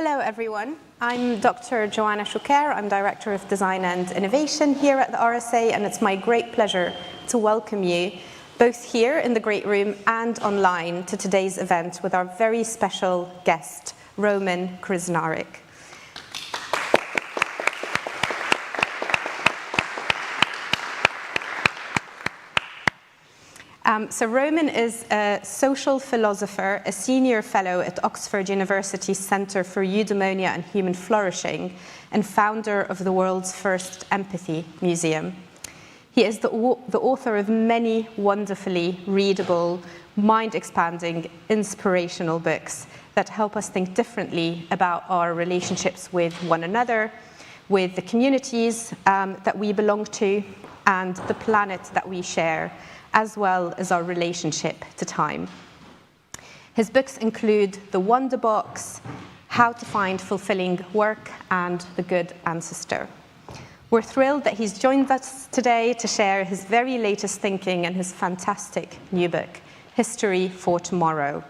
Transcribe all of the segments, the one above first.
Hello, everyone. I'm Dr. Joanna Choukeir. I'm Director of Design and Innovation here at the RSA, and it's my great pleasure to welcome you both here in the Great Room and online to today's event with our very special guest, Roman Krznaric. So Roman is a social philosopher, a senior fellow at Oxford University's Centre for Eudaimonia and Human Flourishing, and founder of the world's first empathy museum. He is the author of many wonderfully readable, mind-expanding, inspirational books that help us think differently about our relationships with one another, with the communities that we belong to, and the planet that we share, as well as our relationship to time. His books include The Wonder Box, How to Find Fulfilling Work, and The Good Ancestor. We're thrilled that he's joined us today to share his very latest thinking and his fantastic new book, History for Tomorrow,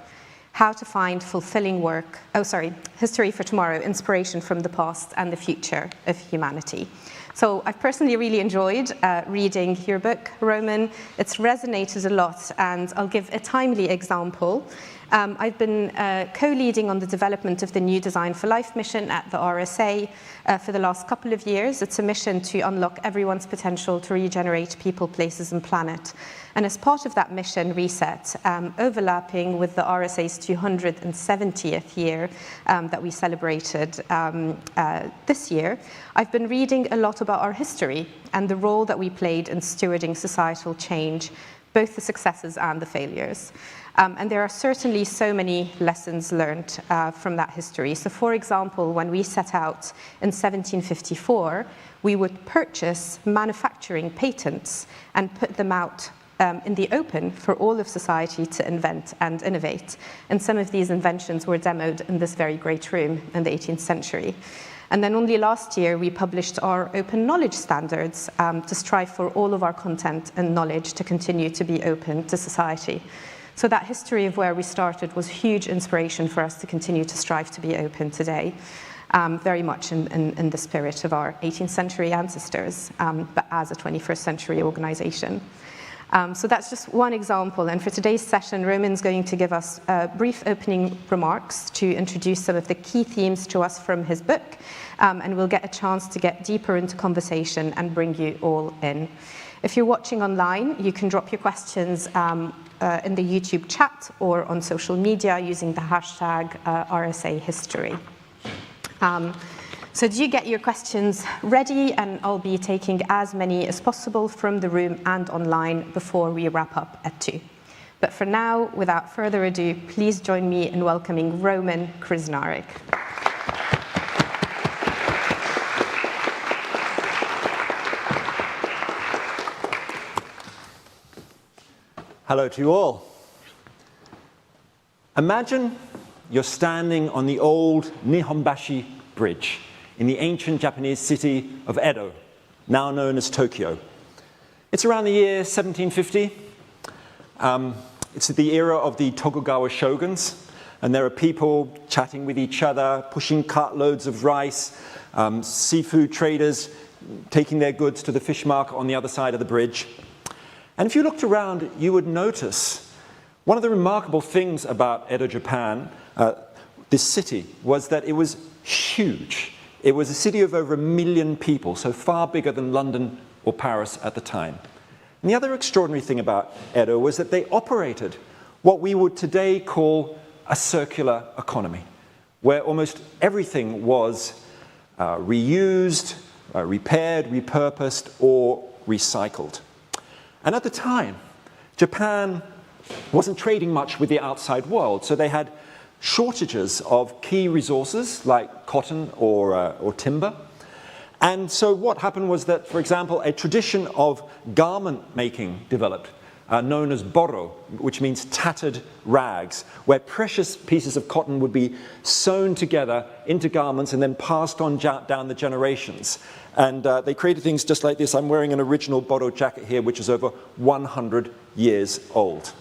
How to Find Fulfilling Work, History for Tomorrow, Inspiration from the Past and the Future of Humanity. So I've personally really enjoyed reading your book, Roman. It's resonated a lot, and I'll give a timely example. I've been co-leading on the development of the New Design for Life mission at the RSA for the last couple of years. It's a mission to unlock everyone's potential to regenerate people, places, and planet. And as part of that mission, Reset, overlapping with the RSA's 270th year that we celebrated this year, I've been reading a lot about our history and the role that we played in stewarding societal change, both the successes and the failures. And there are certainly so many lessons learned from that history. So for example, when we set out in 1754, we would purchase manufacturing patents and put them out in the open for all of society to invent and innovate. And some of these inventions were demoed in this very great room in the 18th century. And then only last year, we published our open knowledge standards to strive for all of our content and knowledge to continue to be open to society. So that history of where we started was huge inspiration for us to continue to strive to be open today, very much in the spirit of our 18th century ancestors, but as a 21st century organization. So that's just one example. And for today's session, Roman's going to give us brief opening remarks to introduce some of the key themes to us from his book. And we'll get a chance to get deeper into conversation and bring you all in. If you're watching online, you can drop your questions in the YouTube chat or on social media using the hashtag RSA History. So do you get your questions ready? And I'll be taking as many as possible from the room and online before we wrap up at 2. But for now, without further ado, please join me in welcoming Roman Krznaric. Hello to you all. Imagine you're standing on the old Nihonbashi Bridge in the ancient Japanese city of Edo, now known as Tokyo. It's around the year 1750. It's the era of the Tokugawa shoguns, and there are people chatting with each other, pushing cartloads of rice, seafood traders taking their goods to the fish market on the other side of the bridge. And if you looked around, you would notice one of the remarkable things about Edo Japan, this city, was that it was huge. It was a city of over 1 million people, so far bigger than London or Paris at the time. And the other extraordinary thing about Edo was that they operated what we would today call a circular economy, where almost everything was reused, repaired, repurposed, or recycled. And at the time, Japan wasn't trading much with the outside world, so they had shortages of key resources like cotton or timber. And so what happened was that, for example, a tradition of garment making developed, known as boro, which means tattered rags, where precious pieces of cotton would be sewn together into garments and then passed on down the generations. And they created things just like this. I'm wearing an original boro jacket here, which is over 100 years old.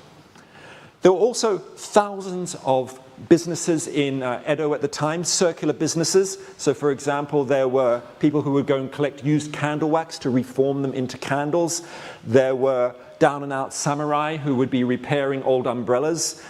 There were also thousands of businesses in Edo at the time, circular businesses. So for example, there were people who would go and collect used candle wax to reform them into candles. There were down and out samurai who would be repairing old umbrellas.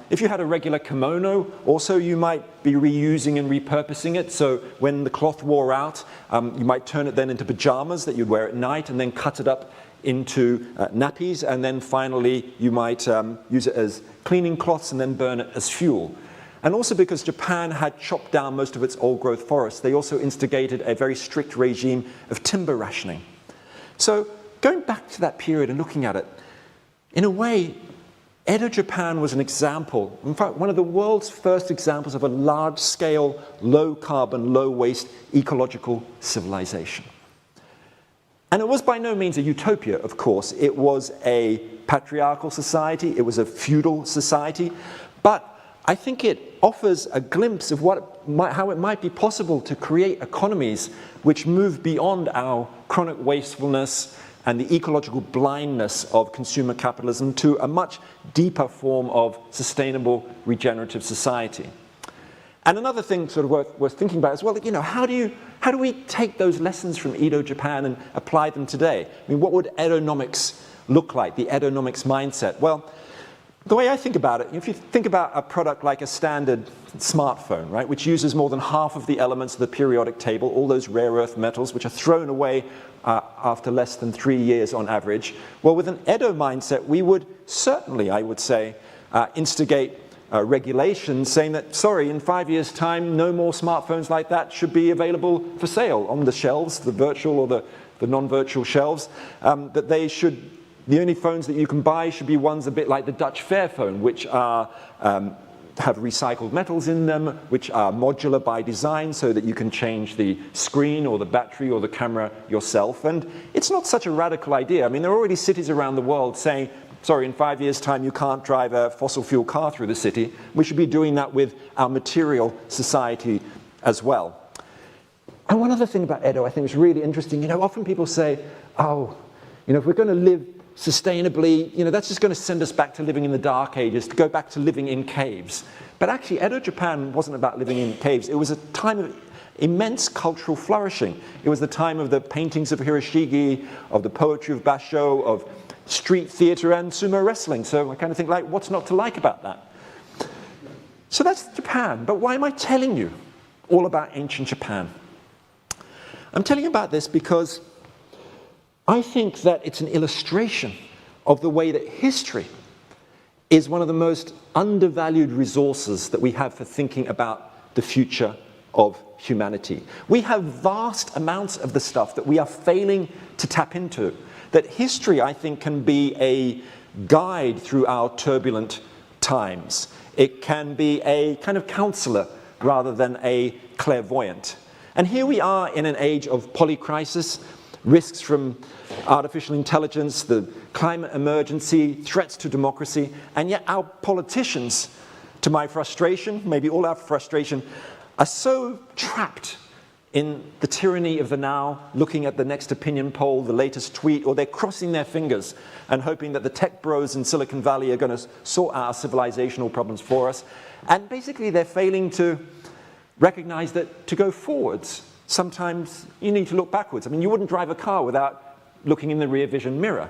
If you had a regular kimono, also you might be reusing and repurposing it. So when the cloth wore out, you might turn it then into pajamas that you'd wear at night and then cut it up into nappies, and then finally you might use it as cleaning cloths and then burn it as fuel. And also because Japan had chopped down most of its old-growth forests, they also instigated a very strict regime of timber rationing. So going back to that period and looking at it, in a way, Edo Japan was an example, in fact, one of the world's first examples of a large-scale, low-carbon, low-waste ecological civilization. And it was by no means a utopia, of course. It was a patriarchal society, it was a feudal society, but I think it offers a glimpse of how it might be possible to create economies which move beyond our chronic wastefulness and the ecological blindness of consumer capitalism to a much deeper form of sustainable, regenerative society. And another thing sort of worth thinking about is, well, you know, how do we take those lessons from Edo Japan and apply them today? I mean, what would Edonomics look like, the Edonomics mindset? Well, the way I think about it, if you think about a product like a standard smartphone, right, which uses more than half of the elements of the periodic table, all those rare earth metals, which are thrown away after less than 3 years on average, well, with an Edo mindset, we would certainly, I would say, instigate regulations saying that, sorry, in 5 years' time, no more smartphones like that should be available for sale on the shelves, the virtual or the non-virtual shelves, that they should, the only phones that you can buy should be ones a bit like the Dutch Fairphone, which are, have recycled metals in them, which are modular by design so that you can change the screen or the battery or the camera yourself. And it's not such a radical idea. I mean, there are already cities around the world saying, sorry, in 5 years' time you can't drive a fossil fuel car through the city. We should be doing that with our material society as well. And one other thing about Edo I think is really interesting. You know, often people say, oh, you know, if we're going to live sustainably, you know, that's just going to send us back to living in the dark ages, to go back to living in caves. But actually, Edo Japan wasn't about living in caves. It was a time of immense cultural flourishing. It was the time of the paintings of Hiroshige, of the poetry of Basho, of street theater and sumo wrestling. So I kind of think, like, what's not to like about that? So that's Japan. But why am I telling you all about ancient Japan? I'm telling you about this because I think that it's an illustration of the way that history is one of the most undervalued resources that we have for thinking about the future of humanity. We have vast amounts of the stuff that we are failing to tap into. That history, I think, can be a guide through our turbulent times. It can be a kind of counselor rather than a clairvoyant. And here we are in an age of polycrisis, risks from artificial intelligence, the climate emergency, threats to democracy, and yet our politicians, to my frustration, maybe all our frustration, are so trapped in the tyranny of the now, looking at the next opinion poll, the latest tweet, or they're crossing their fingers and hoping that the tech bros in Silicon Valley are going to sort out our civilizational problems for us. And basically they're failing to recognize that to go forwards, sometimes you need to look backwards. I mean, you wouldn't drive a car without looking in the rear vision mirror.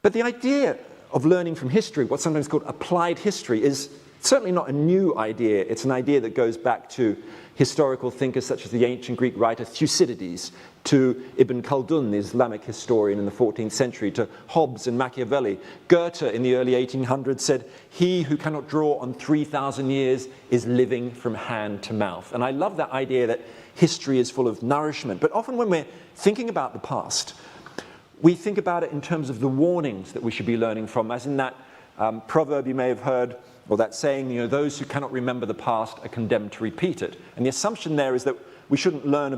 But the idea of learning from history, what's sometimes called applied history, is certainly not a new idea. It's an idea that goes back to historical thinkers such as the ancient Greek writer Thucydides, to Ibn Khaldun, the Islamic historian in the 14th century, to Hobbes and Machiavelli. Goethe in the early 1800s said, "He who cannot draw on 3,000 years is living from hand to mouth." And I love that idea that history is full of nourishment. But often when we're thinking about the past, we think about it in terms of the warnings that we should be learning from, as in that proverb you may have heard, or that saying, you know, those who cannot remember the past are condemned to repeat it. And the assumption there is that we should learn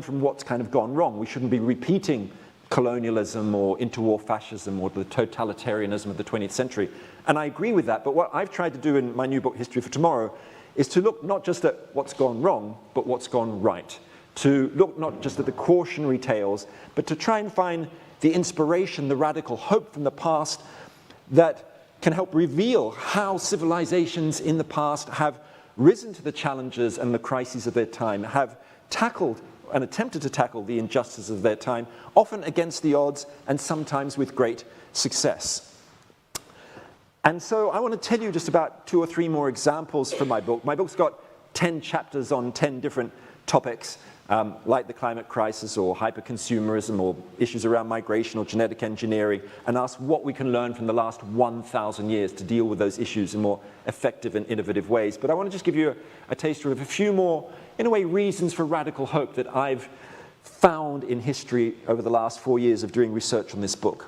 from what's kind of gone wrong. We shouldn't be repeating colonialism or interwar fascism or the totalitarianism of the 20th century. And I agree with that, but what I've tried to do in my new book, History for Tomorrow, is to look not just at what's gone wrong, but what's gone right. To look not just at the cautionary tales, but to try and find the inspiration, the radical hope from the past that can help reveal how civilizations in the past have risen to the challenges and the crises of their time, have tackled and attempted to tackle the injustices of their time, often against the odds and sometimes with great success. And so I want to tell you just about 2 or 3 more examples from my book. My book's got 10 chapters on 10 different topics, like the climate crisis or hyperconsumerism or issues around migration or genetic engineering, and ask what we can learn from the last 1,000 years to deal with those issues in more effective and innovative ways. But I want to just give you a taster of a few more, in a way, reasons for radical hope that I've found in history over the last 4 years of doing research on this book.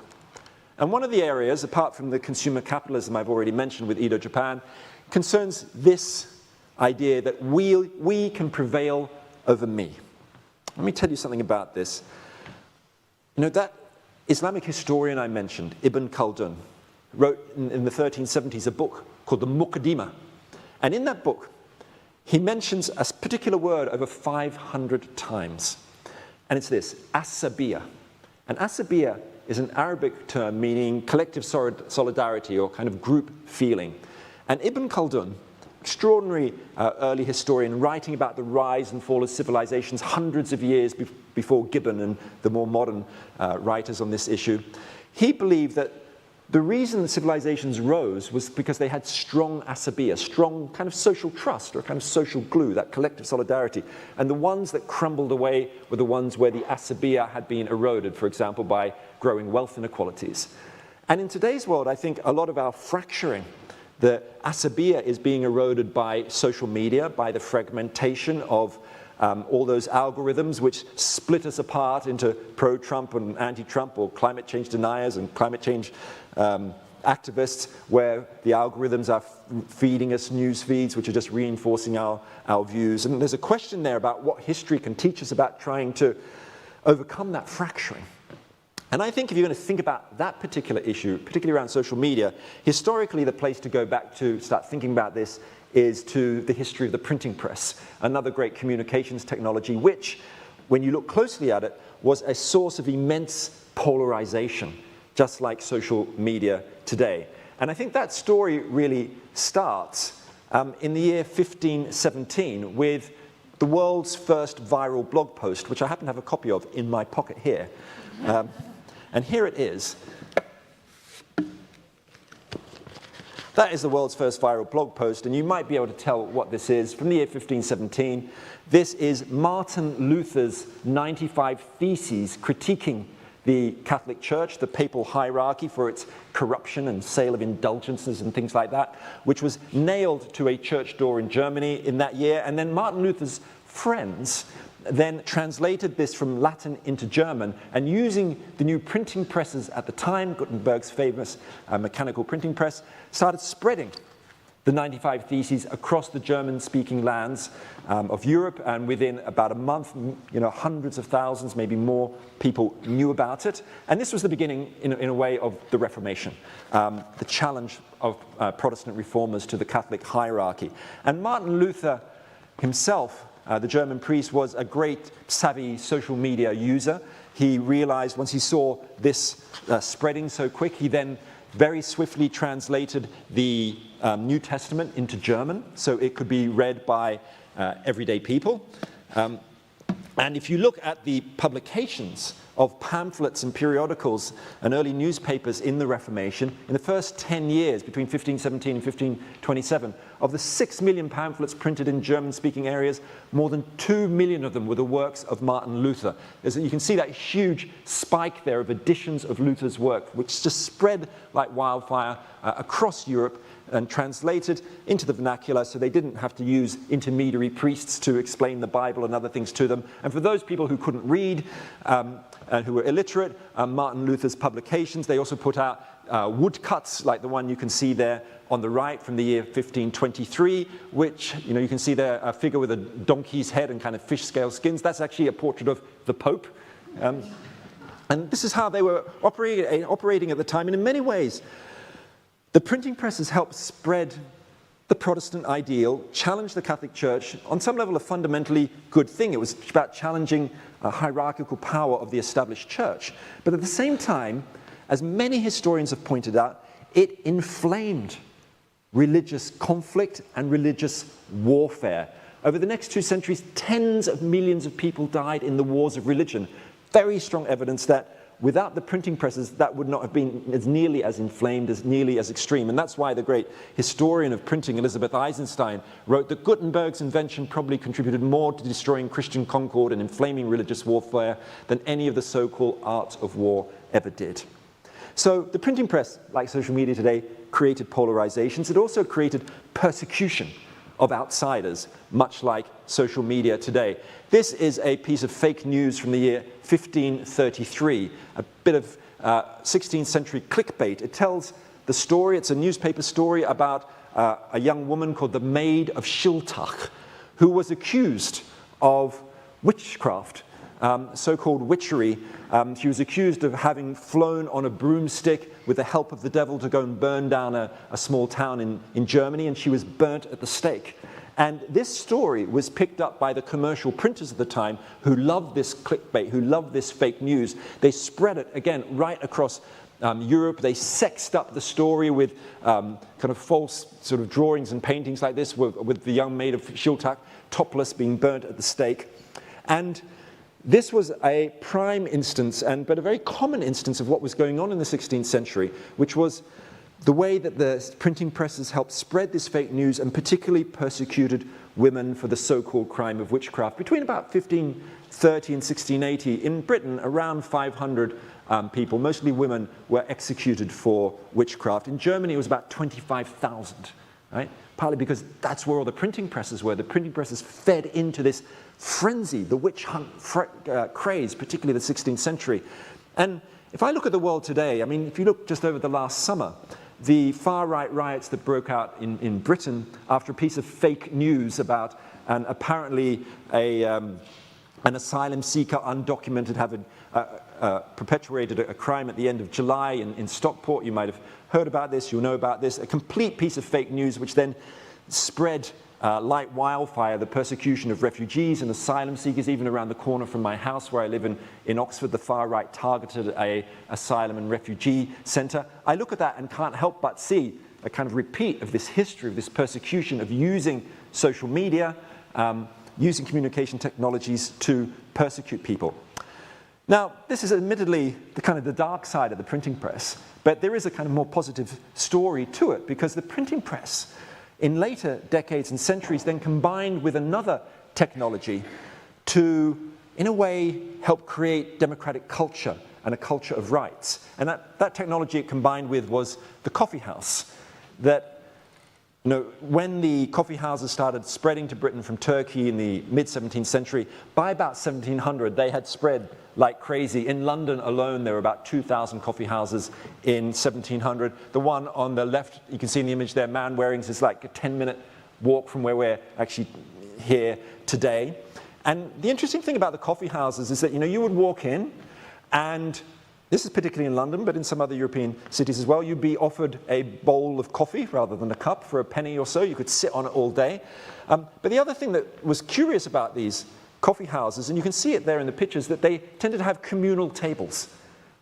And one of the areas, apart from the consumer capitalism I've already mentioned with Edo Japan, concerns this idea that we can prevail over me. Let me tell you something about this. You know, that Islamic historian I mentioned, Ibn Khaldun, wrote in the 1370s a book called the Muqaddimah. And in that book, he mentions a particular word over 500 times. And it's this, asabiya. And asabiya is an Arabic term meaning collective solidarity or kind of group feeling. And Ibn Khaldun, extraordinary early historian, writing about the rise and fall of civilizations hundreds of years before Gibbon and the more modern writers on this issue, he believed that the reason the civilizations rose was because they had strong asabiya, strong kind of social trust or kind of social glue, that collective solidarity. And the ones that crumbled away were the ones where the asabiya had been eroded, for example, by growing wealth inequalities. And in today's world, I think a lot of our fracturing, the asabiya is being eroded by social media, by the fragmentation of all those algorithms which split us apart into pro-Trump and anti-Trump, or climate change deniers and climate change activists, where the algorithms are feeding us news feeds which are just reinforcing our views. And there's a question there about what history can teach us about trying to overcome that fracturing. And I think if you're going to think about that particular issue, particularly around social media, historically the place to go back to start thinking about this is to the history of the printing press, another great communications technology which, when you look closely at it, was a source of immense polarization, just like social media today. And I think that story really starts in the year 1517 with the world's first viral blog post, which I happen to have a copy of in my pocket here. And here it is. That is the world's first viral blog post, and you might be able to tell what this is from the year 1517. This is Martin Luther's 95 Theses critiquing the Catholic Church, the papal hierarchy for its corruption and sale of indulgences and things like that, which was nailed to a church door in Germany in that year. And then Martin Luther's friends then translated this from Latin into German, and using the new printing presses at the time, Gutenberg's famous mechanical printing press, started spreading the 95 Theses across the German-speaking lands of Europe, and within about a month, hundreds of thousands, maybe more, people knew about it. And this was the beginning, in a way, of the Reformation, the challenge of Protestant reformers to the Catholic hierarchy. And Martin Luther himself, the German priest, was a great savvy social media user. He realized once he saw this spreading so quick, he then very swiftly translated the New Testament into German so it could be read by everyday people. And if you look at the publications of pamphlets and periodicals and early newspapers in the Reformation, in the first 10 years, between 1517 and 1527, of the 6 million pamphlets printed in German-speaking areas, more than 2 million of them were the works of Martin Luther. You can see that huge spike there of editions of Luther's work, which just spread like wildfire across Europe and translated into the vernacular, so they didn't have to use intermediary priests to explain the Bible and other things to them. And for those people who couldn't read and who were illiterate, Martin Luther's publications, they also put out woodcuts, like the one you can see there on the right from the year 1523, which, you can see there a figure with a donkey's head and kind of fish scale skins. That's actually a portrait of the Pope. And this is how they were operating at the time. And in many ways, the printing presses helped spread the Protestant ideal, challenge the Catholic Church, on some level a fundamentally good thing. It was about challenging a hierarchical power of the established church. But at the same time, as many historians have pointed out, it inflamed religious conflict and religious warfare. Over the next 2 centuries, tens of millions of people died in the wars of religion. Very strong evidence that without the printing presses, that would not have been as nearly as inflamed, as nearly as extreme. And that's why the great historian of printing, Elizabeth Eisenstein, wrote that Gutenberg's invention probably contributed more to destroying Christian concord and inflaming religious warfare than any of the so-called arts of war ever did. So the printing press, like social media today, created polarizations. It also created persecution of outsiders, much like social media today. This is a piece of fake news from the year 1533, a bit of 16th century clickbait. It tells the story, it's a newspaper story about a young woman called the Maid of Shiltach, who was accused of witchcraft, so-called witchery. She was accused of having flown on a broomstick with the help of the devil to go and burn down a small town in Germany, and she was burnt at the stake. And this story was picked up by the commercial printers at the time who loved this clickbait, who loved this fake news. They spread it, again, right across Europe. They sexed up the story with kind of false sort of drawings and paintings like this with the young Maid of Shiltach, topless, being burnt at the stake. And this was a prime instance, but a very common instance of what was going on in the 16th century, which was the way that the printing presses helped spread this fake news and particularly persecuted women for the so-called crime of witchcraft. Between about 1530 and 1680, in Britain, around 500 people, mostly women, were executed for witchcraft. In Germany, it was about 25,000, right? Partly because that's where all the printing presses were. The printing presses fed into this frenzy, the witch hunt craze, particularly the 16th century. And if I look at the world today, I mean, if you look just over the last summer, the far-right riots that broke out in Britain after a piece of fake news about apparently an asylum seeker, undocumented, having perpetuated a crime at the end of July in Stockport. You might have heard about this, you'll know about this. A complete piece of fake news which then spread like wildfire, the persecution of refugees and asylum seekers. Even around the corner from my house where I live in Oxford, the far right targeted an asylum and refugee centre. I look at that and can't help but see a kind of repeat of this history of this persecution of using social media, using communication technologies to persecute people. Now, this is admittedly the dark side of the printing press, but there is a kind of more positive story to it, because the printing press in later decades and centuries then combined with another technology to, in a way, help create democratic culture and a culture of rights. And that technology it combined with was the coffee house. That, when the coffee houses started spreading to Britain from Turkey in the mid-17th century, by about 1700 they had spread like crazy. In London alone, there were about 2,000 coffee houses in 1700. The one on the left, you can see in the image there, Man Waring's, is like a 10-minute walk from where we're actually here today. And the interesting thing about the coffee houses is that, you would walk in, and this is particularly in London, but in some other European cities as well, you'd be offered a bowl of coffee rather than a cup for a penny or so. You could sit on it all day. But the other thing that was curious about these coffee houses, and you can see it there in the pictures, that they tended to have communal tables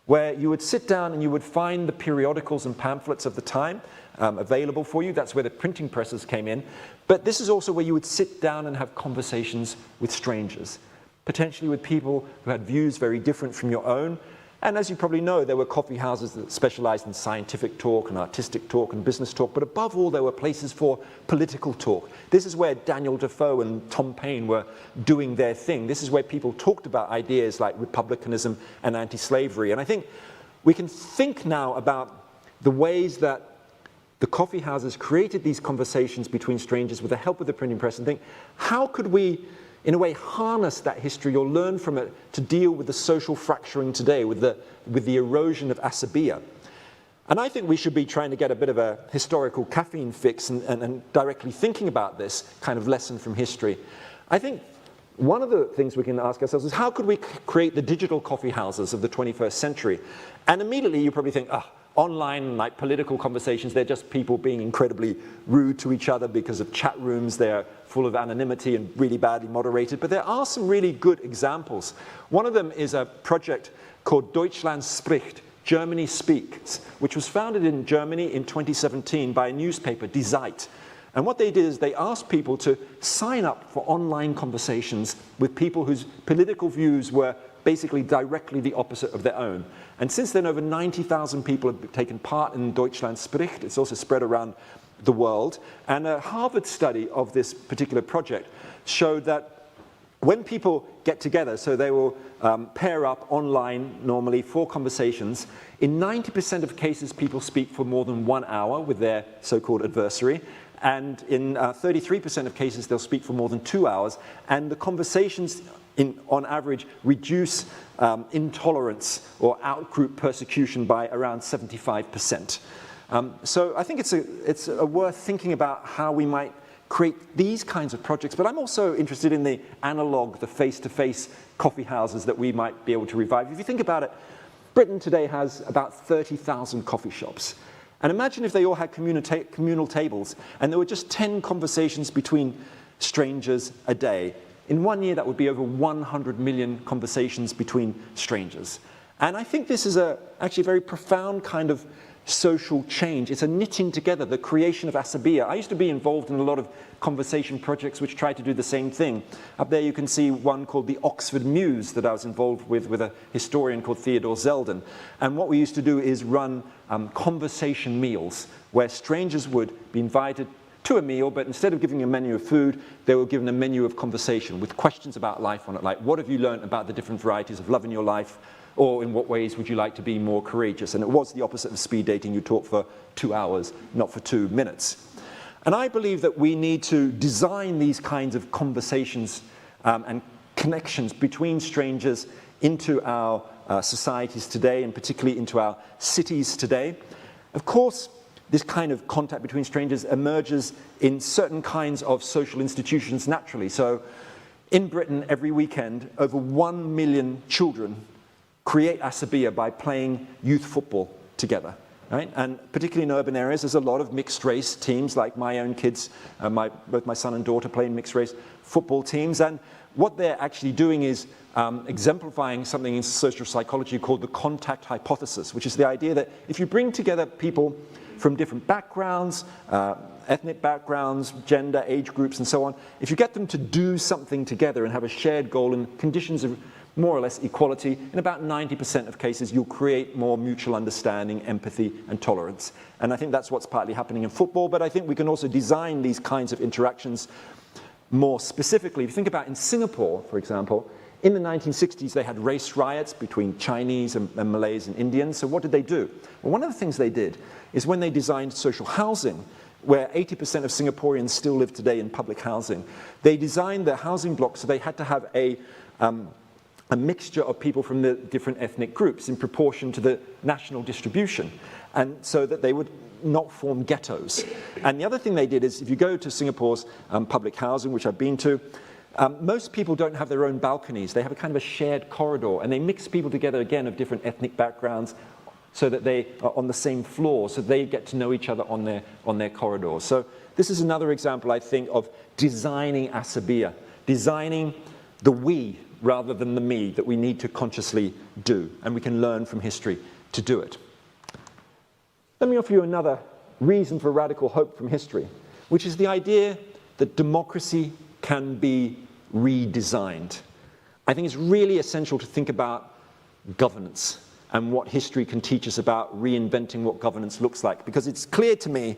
where you would sit down and you would find the periodicals and pamphlets of the time available for you. That's where the printing presses came in. But this is also where you would sit down and have conversations with strangers, potentially with people who had views very different from your own. And as you probably know, there were coffee houses that specialized in scientific talk and artistic talk and business talk, but above all, there were places for political talk. This is where Daniel Defoe and Tom Paine were doing their thing. This is where people talked about ideas like republicanism and anti-slavery. And I think we can think now about the ways that the coffee houses created these conversations between strangers with the help of the printing press, and think, how could we, in a way, harness that history or learn from it to deal with the social fracturing today, with the erosion of asabiya? And I think we should be trying to get a bit of a historical caffeine fix and directly thinking about this kind of lesson from history. I think one of the things we can ask ourselves is, how could we create the digital coffee houses of the 21st century? And immediately you probably think, online, like political conversations, they're just people being incredibly rude to each other because of chat rooms. They're full of anonymity and really badly moderated. But there are some really good examples. One of them is a project called Deutschland spricht, Germany Speaks, which was founded in Germany in 2017 by a newspaper, Die Zeit. And what they did is they asked people to sign up for online conversations with people whose political views were basically directly the opposite of their own. And since then, over 90,000 people have taken part in Deutschland spricht. It's also spread around the world. And a Harvard study of this particular project showed that when people get together, so they will pair up online normally for conversations, in 90% of cases people speak for more than 1 hour with their so-called adversary, and in 33% of cases they'll speak for more than 2 hours, and the conversations on average reduce intolerance or out-group persecution by around 75%. So I think it's worth thinking about how we might create these kinds of projects, but I'm also interested in the analog, the face-to-face coffee houses that we might be able to revive. If you think about it, Britain today has about 30,000 coffee shops. And imagine if they all had communal tables and there were just 10 conversations between strangers a day. In 1 year, that would be over 100 million conversations between strangers. And I think this is actually a very profound kind of social change. It's a knitting together, the creation of asabiya. I used to be involved in a lot of conversation projects which try to do the same thing. Up there you can see one called the Oxford Muse that I was involved with a historian called Theodore Zeldin. And what we used to do is run conversation meals where strangers would be invited to a meal, but instead of giving a menu of food, they were given a menu of conversation with questions about life on it, like what have you learned about the different varieties of love in your life? Or in what ways would you like to be more courageous? And it was the opposite of speed dating. You talk for 2 hours, not for 2 minutes. And I believe that we need to design these kinds of conversations and connections between strangers into our societies today, and particularly into our cities today. Of course, this kind of contact between strangers emerges in certain kinds of social institutions naturally. So in Britain, every weekend, over 1 million children create asabiya by playing youth football together, right? And particularly in urban areas, there's a lot of mixed race teams, like my own kids, both my son and daughter play in mixed race football teams. And what they're actually doing is exemplifying something in social psychology called the contact hypothesis, which is the idea that if you bring together people from different backgrounds, ethnic backgrounds, gender, age groups, and so on, if you get them to do something together and have a shared goal in conditions of more or less equality, in about 90% of cases, you'll create more mutual understanding, empathy, and tolerance. And I think that's what's partly happening in football, but I think we can also design these kinds of interactions more specifically. If you think about in Singapore, for example, in the 1960s, they had race riots between Chinese and Malays and Indians. So what did they do? Well, one of the things they did is when they designed social housing, where 80% of Singaporeans still live today in public housing, they designed their housing blocks so they had to have a mixture of people from the different ethnic groups in proportion to the national distribution, and so that they would not form ghettos. And the other thing they did is, if you go to Singapore's public housing, which I've been to, most people don't have their own balconies. They have a kind of a shared corridor, and they mix people together, again, of different ethnic backgrounds, so that they are on the same floor, so they get to know each other on their corridors. So this is another example, I think, of designing asabiya, designing the we rather than the me that we need to consciously do, and we can learn from history to do it. Let me offer you another reason for radical hope from history, which is the idea that democracy can be redesigned. I think it's really essential to think about governance and what history can teach us about reinventing what governance looks like, because it's clear to me,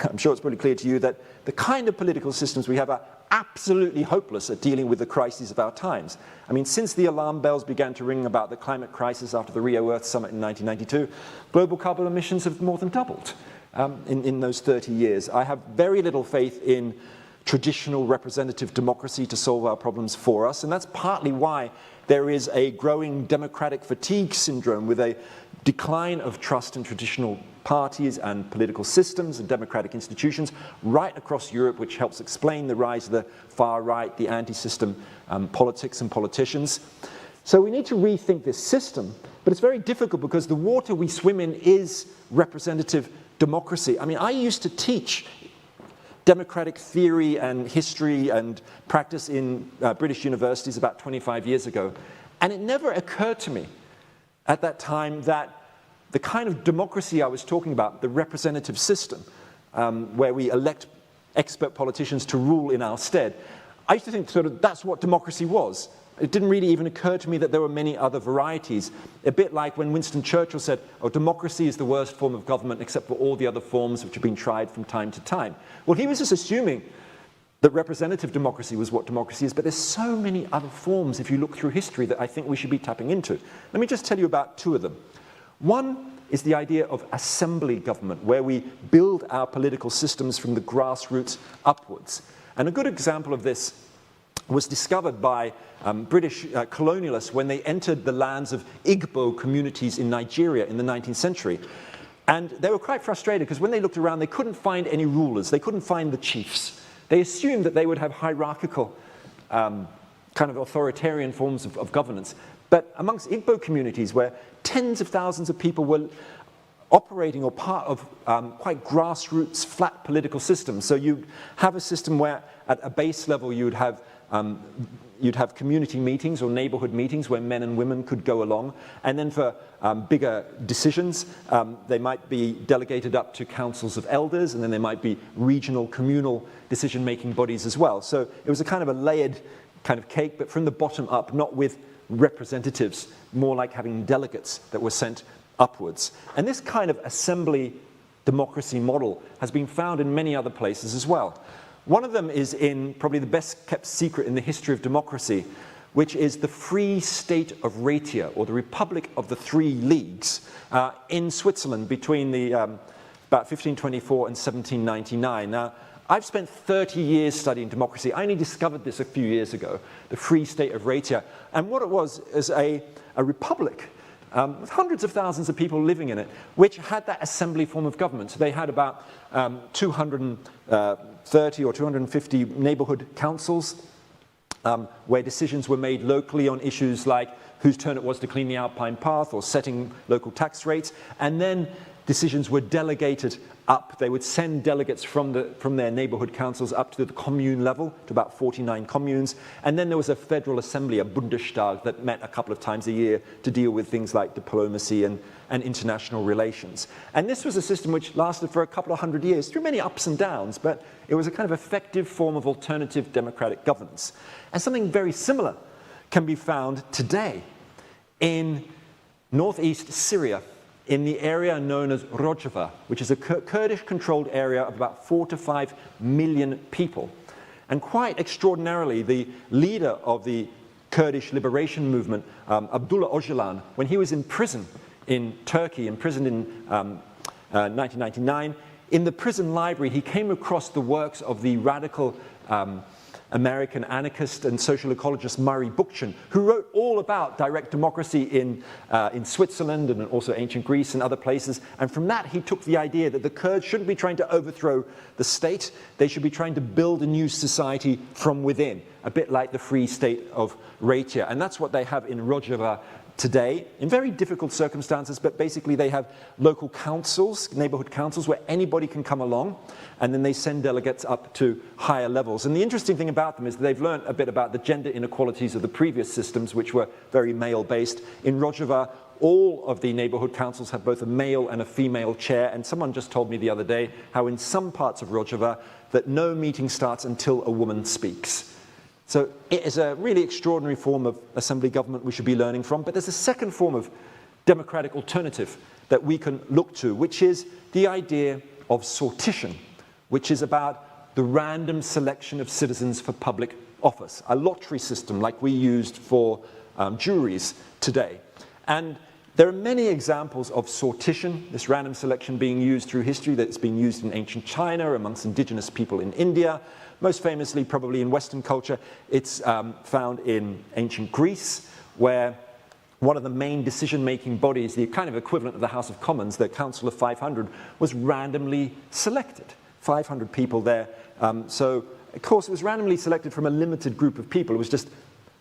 I'm sure it's pretty clear to you, that the kind of political systems we have are absolutely hopeless at dealing with the crises of our times. I mean, since the alarm bells began to ring about the climate crisis after the Rio Earth Summit in 1992, global carbon emissions have more than doubled in those 30 years. I have very little faith in traditional representative democracy to solve our problems for us, and that's partly why there is a growing democratic fatigue syndrome with a decline of trust in traditional parties and political systems and democratic institutions right across Europe, which helps explain the rise of the far right, the anti-system politics and politicians. So we need to rethink this system, but it's very difficult because the water we swim in is representative democracy. I mean, I used to teach democratic theory and history and practice in British universities about 25 years ago, and it never occurred to me at that time that the kind of democracy I was talking about, the representative system, where we elect expert politicians to rule in our stead, I used to think sort of that's what democracy was. It didn't really even occur to me that there were many other varieties. A bit like when Winston Churchill said, oh, democracy is the worst form of government except for all the other forms which have been tried from time to time. Well, he was just assuming that representative democracy was what democracy is, but there's so many other forms if you look through history that I think we should be tapping into. Let me just tell you about two of them. One is the idea of assembly government, where we build our political systems from the grassroots upwards. And a good example of this was discovered by British colonialists when they entered the lands of Igbo communities in Nigeria in the 19th century. And they were quite frustrated because when they looked around, they couldn't find any rulers. They couldn't find the chiefs. They assumed that they would have hierarchical, kind of authoritarian forms of governance. But amongst Igbo communities, where tens of thousands of people were operating or part of quite grassroots, flat political systems. So you have a system where at a base level you'd have community meetings or neighborhood meetings where men and women could go along. And then for bigger decisions, they might be delegated up to councils of elders, and then there might be regional, communal decision-making bodies as well. So it was a kind of a layered kind of cake, but from the bottom up, not with representatives, more like having delegates that were sent upwards. And this kind of assembly democracy model has been found in many other places as well. One of them is in probably the best kept secret in the history of democracy, which is the Free State of Raetia, or the Republic of the Three Leagues, in Switzerland between the, about 1524 and 1799. Now, I've spent 30 years studying democracy. I only discovered this a few years ago, the Free State of Raetia. And what it was is a republic with hundreds of thousands of people living in it, which had that assembly form of government. So they had about 230 or 250 neighborhood councils where decisions were made locally on issues like whose turn it was to clean the Alpine path or setting local tax rates. And then decisions were delegated up. They would send delegates from their neighborhood councils up to the commune level, to about 49 communes. And then there was a federal assembly, a Bundestag, that met a couple of times a year to deal with things like diplomacy and international relations. And this was a system which lasted for a couple of hundred years, through many ups and downs, but it was a kind of effective form of alternative democratic governance. And something very similar can be found today in northeast Syria, in the area known as Rojava, which is a Kurdish-controlled area of about 4 to 5 million people. And quite extraordinarily, the leader of the Kurdish liberation movement, Abdullah Öcalan, when he was in prison in Turkey, imprisoned in 1999, in the prison library, he came across the works of the radical American anarchist and social ecologist Murray Bookchin, who wrote all about direct democracy in Switzerland and also ancient Greece and other places. And from that, he took the idea that the Kurds shouldn't be trying to overthrow the state. They should be trying to build a new society from within, a bit like the Free State of Raetia. And that's what they have in Rojava today, in very difficult circumstances, but basically they have local councils, neighborhood councils, where anybody can come along, and then they send delegates up to higher levels. And the interesting thing about them is that they've learned a bit about the gender inequalities of the previous systems, which were very male-based. In Rojava, all of the neighborhood councils have both a male and a female chair, and someone just told me the other day how in some parts of Rojava that no meeting starts until a woman speaks. So it is a really extraordinary form of assembly government we should be learning from. But there's a second form of democratic alternative that we can look to, which is the idea of sortition, which is about the random selection of citizens for public office, a lottery system like we used for juries today. And there are many examples of sortition, this random selection being used through history. That's been used in ancient China, amongst indigenous people in India. Most famously, probably in Western culture, it's found in ancient Greece, where one of the main decision-making bodies, the kind of equivalent of the House of Commons, the Council of 500, was randomly selected. 500 people there. So, of course, it was randomly selected from a limited group of people. It was just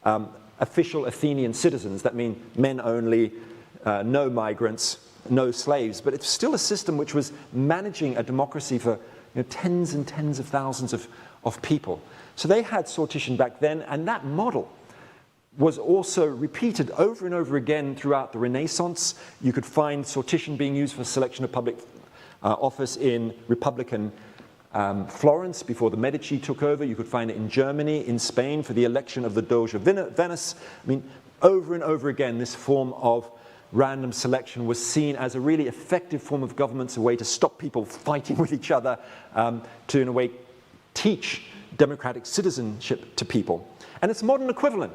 official Athenian citizens. That means men only, no migrants, no slaves. But it's still a system which was managing a democracy for tens and tens of thousands of people. So they had sortition back then, and that model was also repeated over and over again throughout the Renaissance. You could find sortition being used for selection of public office in Republican Florence before the Medici took over. You could find it in Germany, in Spain for the election of the Doge of Venice. I mean, over and over again, this form of random selection was seen as a really effective form of government, a way to stop people fighting with each other, to in a way teach democratic citizenship to people. And its modern equivalent,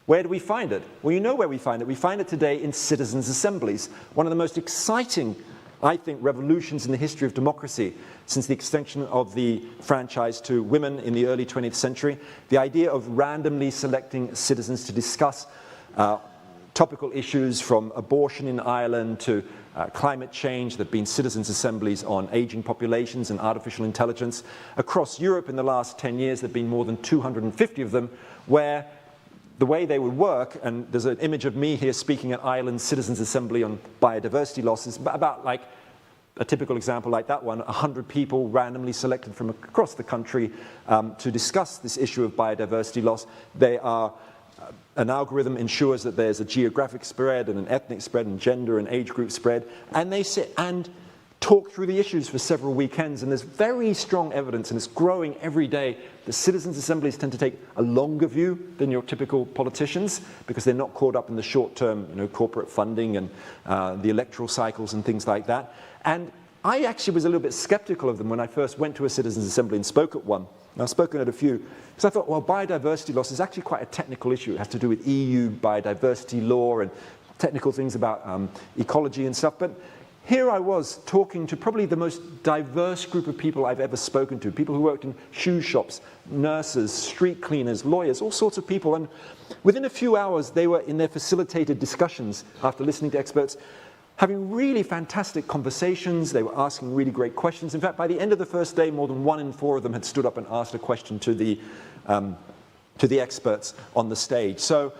where do we find it? Well, you know where we find it. We find it today in citizens' assemblies, one of the most exciting, I think, revolutions in the history of democracy since the extension of the franchise to women in the early 20th century. The idea of randomly selecting citizens to discuss topical issues from abortion in Ireland to climate change. There have been citizens' assemblies on aging populations and artificial intelligence. Across Europe in the last 10 years, there have been more than 250 of them, where the way they would work, and there's an image of me here speaking at Ireland's Citizens' Assembly on biodiversity losses, about like a typical example like that one, 100 people randomly selected from across the country to discuss this issue of biodiversity loss. They are an algorithm ensures that there's a geographic spread and an ethnic spread and gender and age group spread, and they sit and talk through the issues for several weekends, and there's very strong evidence, and it's growing every day, that citizens' assemblies tend to take a longer view than your typical politicians because they're not caught up in the short-term, corporate funding and the electoral cycles and things like that. And I actually was a little bit skeptical of them when I first went to a citizens' assembly and spoke at one. And I've spoken at a few, because I thought, well, biodiversity loss is actually quite a technical issue. It has to do with EU biodiversity law and technical things about ecology and stuff. But here I was talking to probably the most diverse group of people I've ever spoken to, people who worked in shoe shops, nurses, street cleaners, lawyers, all sorts of people. And within a few hours, they were in their facilitated discussions after listening to experts, having really fantastic conversations. They were asking really great questions. In fact, by the end of the first day, more than 1 in 4 of them had stood up and asked a question to the experts on the stage. So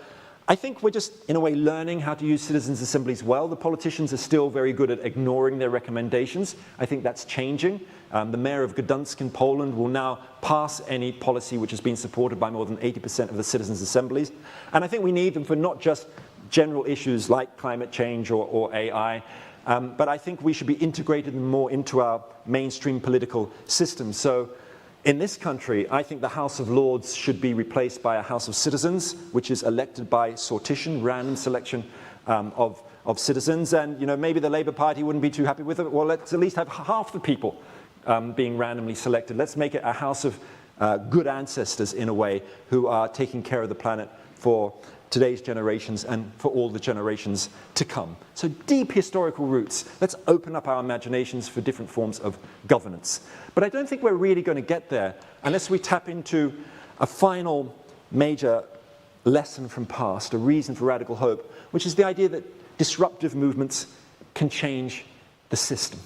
I think we're just, in a way, learning how to use citizens' assemblies well. The politicians are still very good at ignoring their recommendations. I think that's changing. The mayor of Gdansk in Poland will now pass any policy which has been supported by more than 80% of the citizens' assemblies. And I think we need them for not just general issues like climate change or AI, but I think we should be integrated more into our mainstream political system. So in this country, I think the House of Lords should be replaced by a House of Citizens, which is elected by sortition, random selection of citizens. And maybe the Labour Party wouldn't be too happy with it. Well, let's at least have half the people being randomly selected. Let's make it a house of good ancestors, in a way, who are taking care of the planet for today's generations and for all the generations to come. So deep historical roots. Let's open up our imaginations for different forms of governance. But I don't think we're really going to get there unless we tap into a final major lesson from past, a reason for radical hope, which is the idea that disruptive movements can change the system.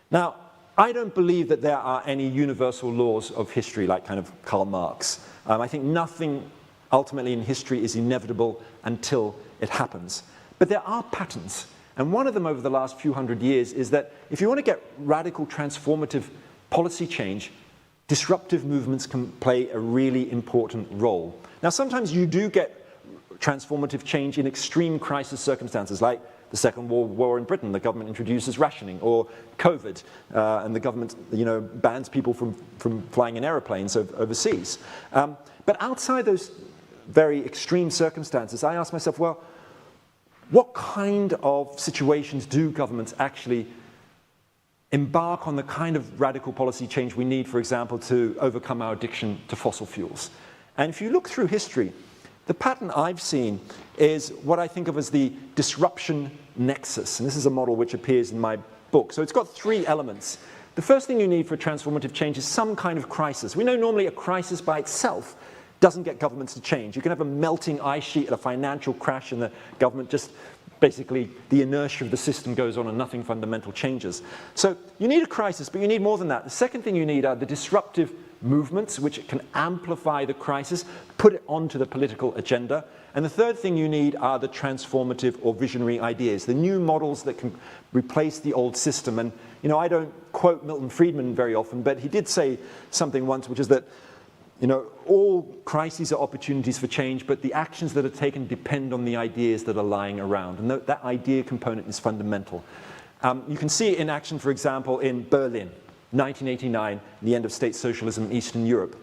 Now, I don't believe that there are any universal laws of history like kind of Karl Marx. I think nothing ultimately in history is inevitable until it happens. But there are patterns. And one of them over the last few hundred years is that if you want to get radical transformative policy change, disruptive movements can play a really important role. Now, sometimes you do get transformative change in extreme crisis circumstances, like the Second World War in Britain. The government introduces rationing, or COVID, and the government bans people from flying in aeroplanes overseas. But outside those very extreme circumstances, I ask myself, well, what kind of situations do governments actually embark on the kind of radical policy change we need, for example, to overcome our addiction to fossil fuels? And if you look through history, the pattern I've seen is what I think of as the disruption nexus. And this is a model which appears in my book. So it's got 3 elements. The first thing you need for transformative change is some kind of crisis. We know normally a crisis by itself doesn't get governments to change. You can have a melting ice sheet at a financial crash and the government just basically, the inertia of the system goes on and nothing fundamental changes. So you need a crisis, but you need more than that. The second thing you need are the disruptive movements which can amplify the crisis, put it onto the political agenda. And the third thing you need are the transformative or visionary ideas, the new models that can replace the old system. And I don't quote Milton Friedman very often, but he did say something once, which is that all crises are opportunities for change, but the actions that are taken depend on the ideas that are lying around. And that idea component is fundamental. You can see it in action, for example, in Berlin, 1989, the end of state socialism in Eastern Europe.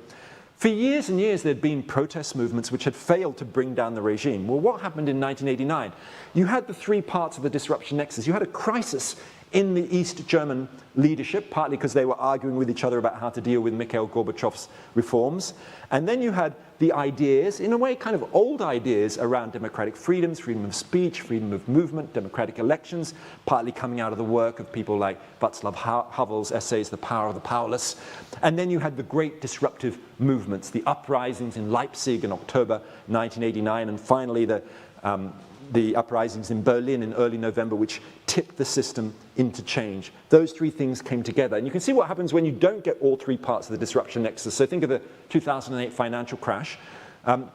For years and years, there had been protest movements which had failed to bring down the regime. Well, what happened in 1989? You had the three parts of the disruption nexus. You had a crisis in the East German leadership, partly because they were arguing with each other about how to deal with Mikhail Gorbachev's reforms. And then you had the ideas, in a way kind of old ideas, around democratic freedoms, freedom of speech, freedom of movement, democratic elections, partly coming out of the work of people like Václav Havel's essays, The Power of the Powerless. And then you had the great disruptive movements, the uprisings in Leipzig in October 1989, and finally the uprisings in Berlin in early November, which tipped the system into change. Those three things came together. And you can see what happens when you don't get all three parts of the disruption nexus. So think of the 2008 financial crash.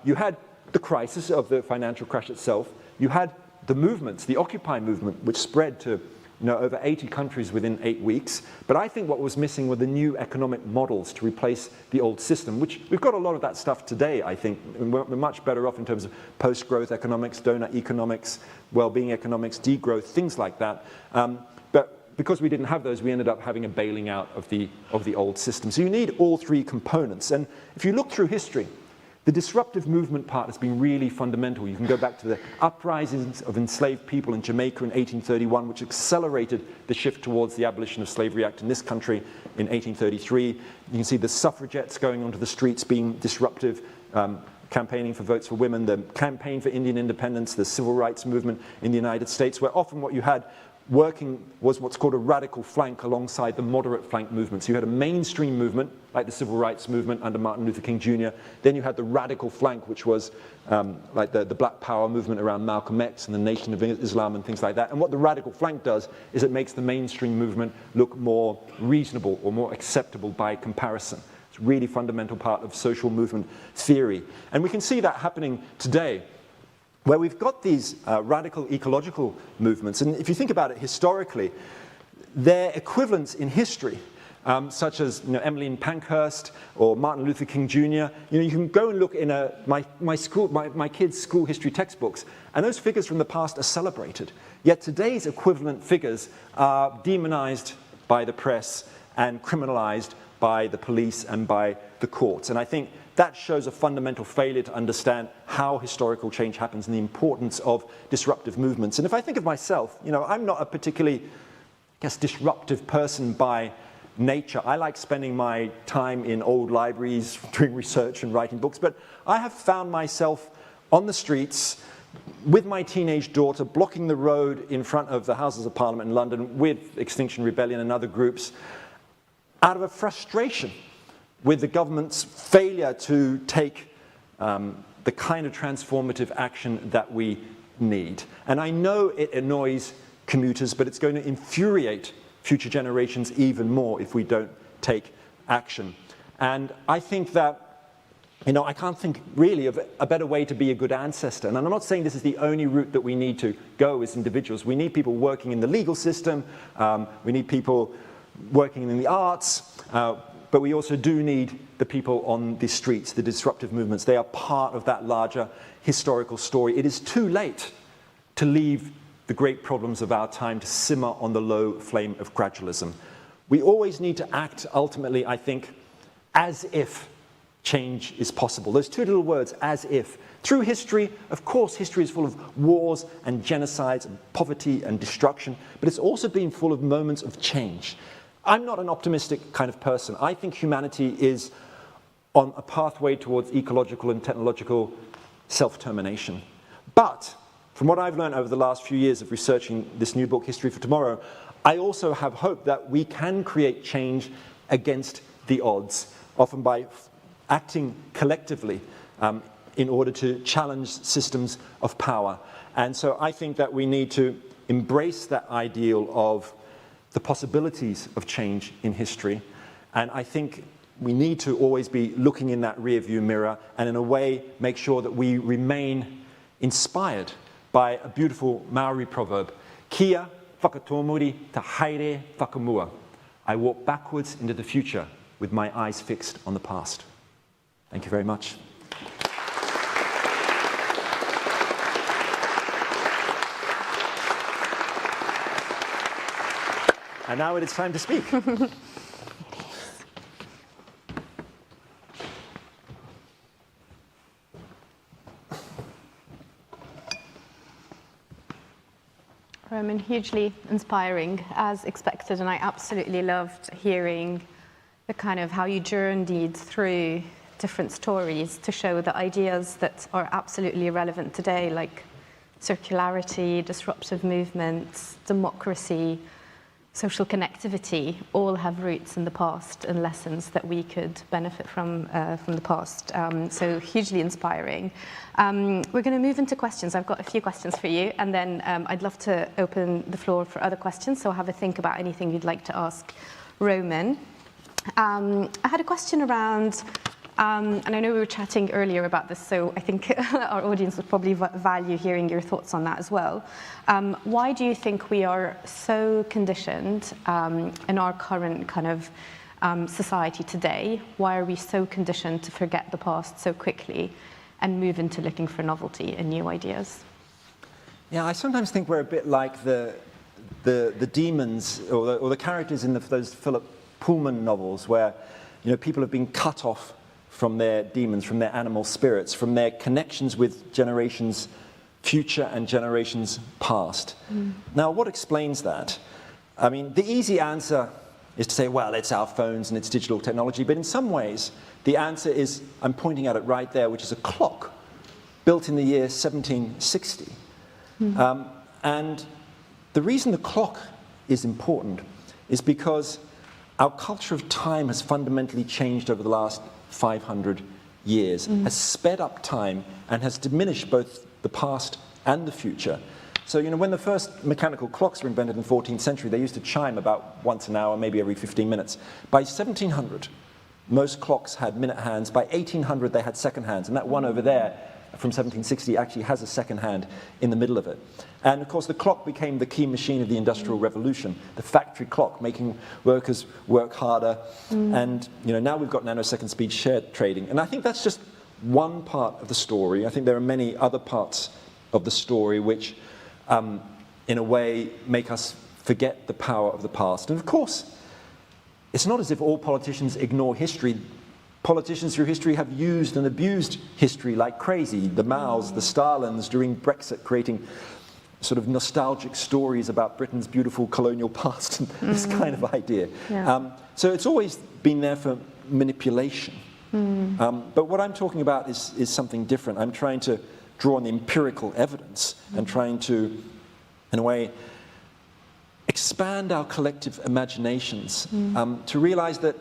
You had the crisis of the financial crash itself. You had the movements, the Occupy movement, which spread to over 80 countries within 8 weeks. But I think what was missing were the new economic models to replace the old system, which we've got a lot of that stuff today, I think. We're much better off in terms of post-growth economics, donut economics, well-being economics, degrowth, things like that. But because we didn't have those, we ended up having a bailing out of the old system. So you need all three components. And if you look through history, the disruptive movement part has been really fundamental. You can go back to the uprisings of enslaved people in Jamaica in 1831, which accelerated the shift towards the Abolition of Slavery Act in this country in 1833. You can see the suffragettes going onto the streets being disruptive, campaigning for votes for women, the campaign for Indian independence, the civil rights movement in the United States, where often what you had working was what's called a radical flank alongside the moderate flank movement. So you had a mainstream movement, like the civil rights movement under Martin Luther King Jr. Then you had the radical flank, which was like the Black Power movement around Malcolm X and the Nation of Islam and things like that. And what the radical flank does is it makes the mainstream movement look more reasonable or more acceptable by comparison. It's a really fundamental part of social movement theory. And we can see that happening today, where we've got these radical ecological movements. And if you think about it historically, their equivalents in history, such as Emmeline Pankhurst or Martin Luther King Jr., you can go and look in my kids' school history textbooks, and those figures from the past are celebrated. Yet today's equivalent figures are demonized by the press and criminalized by the police and by the courts. And I think that shows a fundamental failure to understand how historical change happens and the importance of disruptive movements. And if I think of myself, I'm not a particularly, disruptive person by nature. I like spending my time in old libraries, doing research and writing books, but I have found myself on the streets with my teenage daughter, blocking the road in front of the Houses of Parliament in London with Extinction Rebellion and other groups, out of a frustration with the government's failure to take the kind of transformative action that we need. And I know it annoys commuters, but it's going to infuriate future generations even more if we don't take action. And I think that, I can't think really of a better way to be a good ancestor. And I'm not saying this is the only route that we need to go as individuals. We need people working in the legal system. We need people working in the arts. But we also do need the people on the streets, the disruptive movements. They are part of that larger historical story. It is too late to leave the great problems of our time to simmer on the low flame of gradualism. We always need to act, ultimately, I think, as if change is possible. Those two little words, as if. Through history, of course, history is full of wars and genocides and poverty and destruction, but it's also been full of moments of change. I'm not an optimistic kind of person. I think humanity is on a pathway towards ecological and technological self-termination. But from what I've learned over the last few years of researching this new book, History for Tomorrow, I also have hope that we can create change against the odds, often by acting collectively in order to challenge systems of power. And so I think that we need to embrace that ideal of the possibilities of change in history. And I think we need to always be looking in that rearview mirror and in a way make sure that we remain inspired by a beautiful Maori proverb, Kia whakatomuri te haere whakamua. I walk backwards into the future with my eyes fixed on the past. Thank you very much. And now it is time to speak. Roman, hugely inspiring, as expected, and I absolutely loved hearing the kind of how you journeyed through different stories to show the ideas that are absolutely relevant today, like circularity, disruptive movements, democracy, social connectivity, all have roots in the past and lessons that we could benefit from the past. So hugely inspiring. We're going to move into questions. I've got a few questions for you, and then I'd love to open the floor for other questions. So have a think about anything you'd like to ask Roman. I had a question around, and I know we were chatting earlier about this, so I think our audience would probably value hearing your thoughts on that as well. Why do you think we are so conditioned in our current kind of society today? Why are we so conditioned to forget the past so quickly and move into looking for novelty and new ideas? Yeah, I sometimes think we're a bit like the demons or the characters in those Philip Pullman novels where, you know, people have been cut off from their demons, from their animal spirits, from their connections with generations future and generations past. Now, what explains that? I mean, the easy answer is to say, well, it's our phones and it's digital technology, but in some ways, the answer is, I'm pointing at it right there, which is a clock built in the year 1760. And the reason the clock is important is because our culture of time has fundamentally changed over the last 500 years, has sped up time and has diminished both the past and the future. So, you know, when the first mechanical clocks were invented in the 14th century, they used to chime about once an hour, maybe every 15 minutes. By 1700, most clocks had minute hands. By 1800, they had second hands. And that one over there from 1760 actually has a second hand in the middle of it. And of course, the clock became the key machine of the Industrial Revolution, the factory clock, making workers work harder. And, you know, now we've got nanosecond speed shared trading. And I think that's just one part of the story. I think there are many other parts of the story which, in a way, make us forget the power of the past. And of course, it's not as if all politicians ignore history. Politicians through history have used and abused history like crazy. The Maos, the Stalins during Brexit, creating sort of nostalgic stories about Britain's beautiful colonial past and this kind of idea. Yeah. So it's always been there for manipulation. But what I'm talking about is something different. I'm trying to draw on the empirical evidence and trying to, in a way, expand our collective imaginations to realize that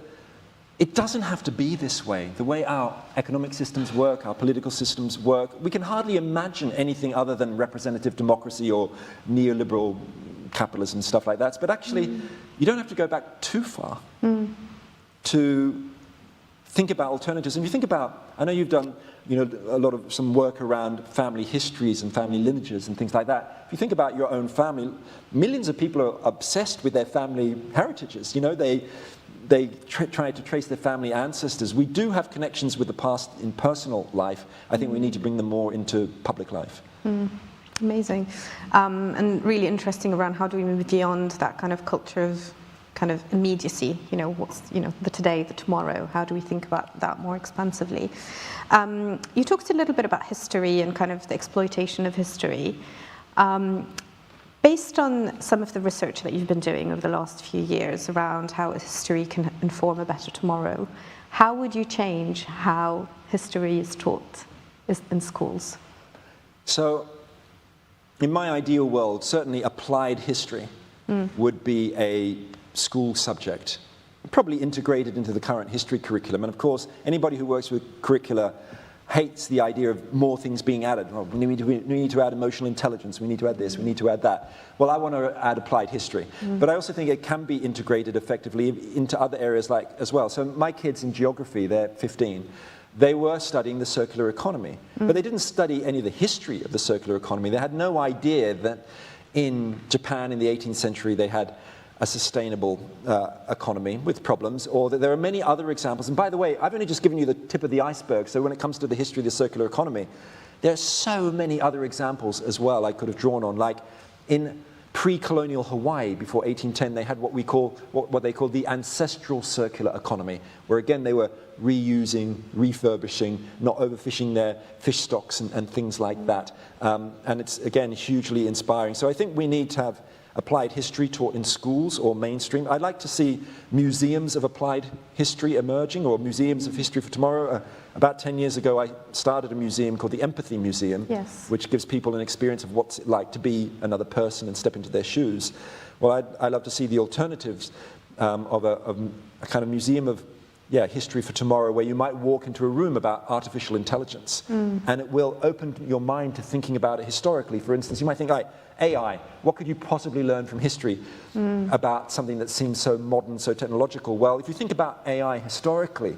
it doesn't have to be this way. The way our economic systems work, our political systems work, we can hardly imagine anything other than representative democracy or neoliberal capitalism and stuff like that. But actually, you don't have to go back too far to think about alternatives. And you think about, I know you've done, you know, a lot of some work around family histories and family lineages and things like that. If you think about your own family, millions of people are obsessed with their family heritages. You know, they try to trace their family ancestors. We do have connections with the past in personal life. I think we need to bring them more into public life. Amazing. And really interesting around how do we move beyond that kind of culture of kind of immediacy, you know, what's, you know, the today, the tomorrow, how do we think about that more expansively? You talked a little bit about history and kind of the exploitation of history. Based on some of the research that you've been doing over the last few years around how history can inform a better tomorrow, how would you change how history is taught in schools? So, in my ideal world, certainly applied history would be a school subject, probably integrated into the current history curriculum. And of course, anybody who works with curricula hates the idea of more things being added. Oh, we need to add emotional intelligence, we need to add this, we need to add that. Well, I want to add applied history. But I also think it can be integrated effectively into other areas like as well. So my kids in geography, they're 15, they were studying the circular economy. But they didn't study any of the history of the circular economy. They had no idea that in Japan in the 18th century they had a sustainable economy with problems, or that there are many other examples. And by the way, I've only just given you the tip of the iceberg, so when it comes to the history of the circular economy, there are so many other examples as well I could have drawn on. Like in pre-colonial Hawaii, before 1810, they had what they called the ancestral circular economy, where again they were reusing, refurbishing, not overfishing their fish stocks and things like that. And it's, again, hugely inspiring. So I think we need to have applied history taught in schools or mainstream. I'd like to see museums of applied history emerging, or museums of history for tomorrow. About 10 years ago, I started a museum called the Empathy Museum, yes, which gives people an experience of what's it like to be another person and step into their shoes. Well, I'd love to see the alternatives of a kind of museum of history for tomorrow, where you might walk into a room about artificial intelligence, and it will open your mind to thinking about it historically. For instance, you might think, like, AI, what could you possibly learn from history about something that seems so modern, so technological? Well, if you think about AI historically,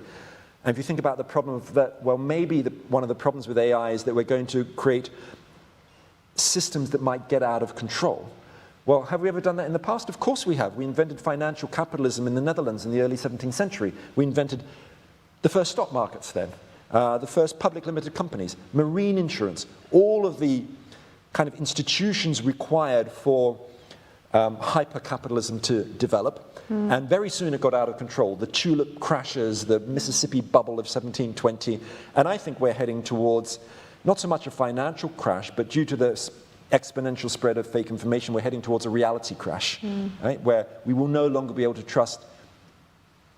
and if you think about the problem of that, well, maybe one of the problems with AI is that we're going to create systems that might get out of control. Well, have we ever done that in the past? Of course we have. We invented financial capitalism in the Netherlands in the early 17th century. We invented the first stock markets then, the first public limited companies, marine insurance, all of the kind of institutions required for hyper-capitalism to develop. And very soon it got out of control. The tulip crashes, the Mississippi bubble of 1720. And I think we're heading towards not so much a financial crash, but due to the exponential spread of fake information, we're heading towards a reality crash, right? Where we will no longer be able to trust,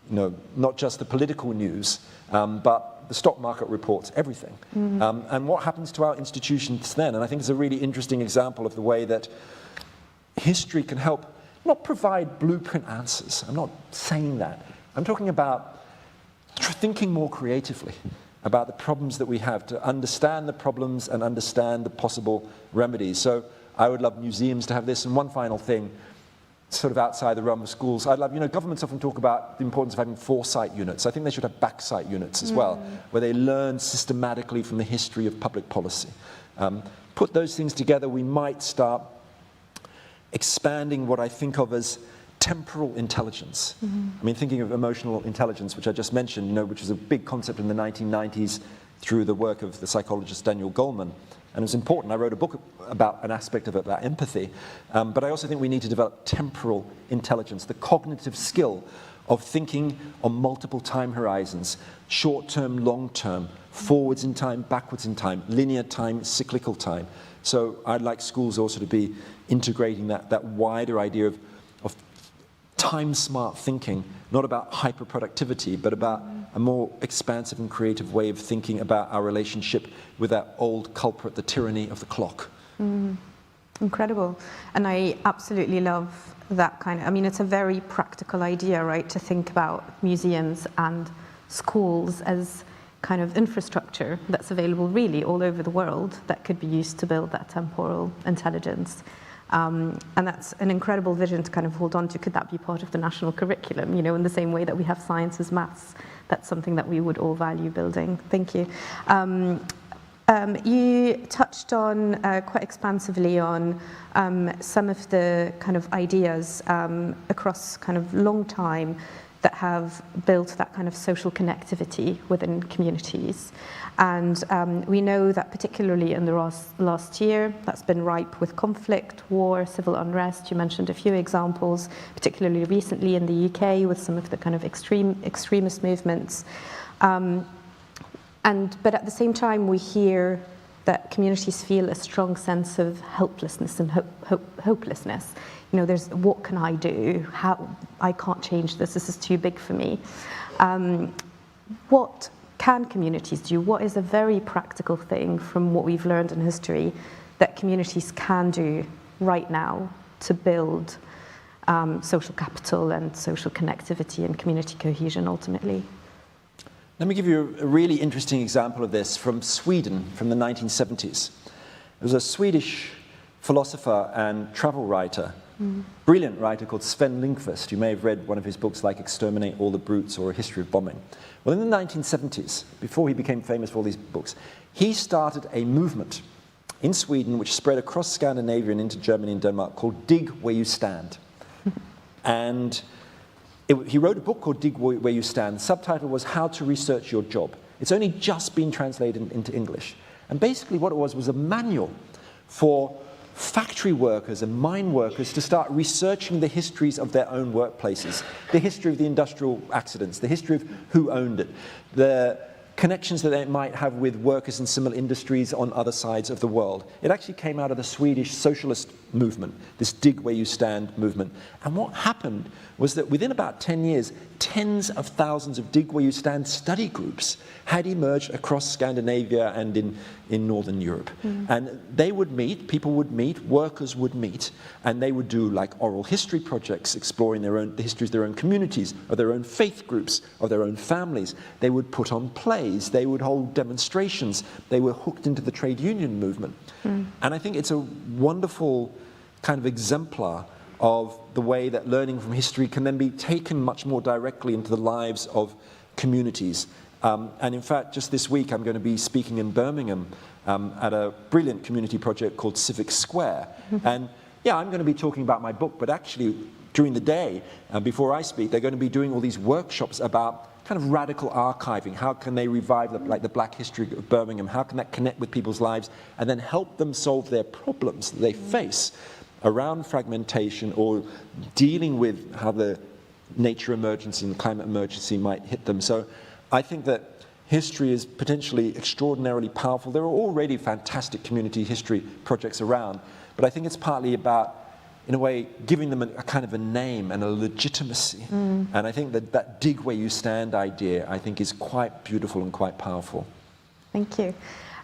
not just the political news, but the stock market reports, everything. And what happens to our institutions then? And I think it's a really interesting example of the way that history can help not provide blueprint answers. I'm not saying that. I'm talking about thinking more creatively about the problems that we have, to understand the problems and understand the possible remedies. So I would love museums to have this. And one final thing, sort of outside the realm of schools, I'd love, governments often talk about the importance of having foresight units. I think they should have backsight units as well, where they learn systematically from the history of public policy. Put those things together, we might start expanding what I think of as temporal intelligence. I mean, thinking of emotional intelligence, which I just mentioned, which was a big concept in the 1990s through the work of the psychologist Daniel Goleman. And it was important. I wrote a book about an aspect of it, about empathy. But I also think we need to develop temporal intelligence, the cognitive skill of thinking on multiple time horizons, short-term, long-term, forwards in time, backwards in time, linear time, cyclical time. So I'd like schools also to be integrating that wider idea of time-smart thinking, not about hyper-productivity, but about a more expansive and creative way of thinking about our relationship with that old culprit, the tyranny of the clock. Incredible. And I absolutely love that it's a very practical idea, right, to think about museums and schools as kind of infrastructure that's available really all over the world that could be used to build that temporal intelligence. And that's an incredible vision to kind of hold on to. Could that be part of the national curriculum, in the same way that we have sciences, maths? That's something that we would all value building. Thank you. You touched on quite expansively on some of the kind of ideas across kind of long time that have built that kind of social connectivity within communities. And we know that particularly in the last year, that's been ripe with conflict, war, civil unrest. You mentioned a few examples, particularly recently in the UK with some of the kind of extremist movements. But at the same time, we hear that communities feel a strong sense of helplessness and hopelessness. There's, what can I do? I can't change this. This is too big for me. What can communities do? What is a very practical thing from what we've learned in history that communities can do right now to build social capital and social connectivity and community cohesion ultimately? Let me give you a really interesting example of this from Sweden from the 1970s. There was a Swedish philosopher and travel writer, brilliant writer called Sven Lindqvist. You may have read one of his books like Exterminate All the Brutes or A History of Bombing. Well, in the 1970s, before he became famous for all these books, he started a movement in Sweden which spread across Scandinavia and into Germany and Denmark called Dig Where You Stand. And he wrote a book called Dig Where You Stand. The subtitle was How to Research Your Job. It's only just been translated into English. And basically what it was a manual for factory workers and mine workers to start researching the histories of their own workplaces, the history of the industrial accidents, the history of who owned it, the connections that they might have with workers in similar industries on other sides of the world. It actually came out of the Swedish socialist movement, this Dig Where You Stand movement. And what happened was that within about 10 years, tens of thousands of Dig Where You Stand study groups had emerged across Scandinavia and in Northern Europe. And they would meet, people would meet, workers would meet, and they would do like oral history projects exploring the histories of their own communities, of their own faith groups, of their own families. They would put on plays, they would hold demonstrations, they were hooked into the trade union movement. And I think it's a wonderful kind of exemplar of the way that learning from history can then be taken much more directly into the lives of communities. And in fact, just this week, I'm going to be speaking in Birmingham at a brilliant community project called Civic Square. And yeah, I'm going to be talking about my book, but actually during the day, before I speak, they're going to be doing all these workshops about kind of radical archiving. How can they revive the Black history of Birmingham? How can that connect with people's lives and then help them solve their problems that they face around fragmentation or dealing with how the nature emergency and the climate emergency might hit them. So I think that history is potentially extraordinarily powerful. There are already fantastic community history projects around, but I think it's partly about, in a way, giving them a kind of a name and a legitimacy. And I think that Dig Where You Stand idea, I think, is quite beautiful and quite powerful. Thank you.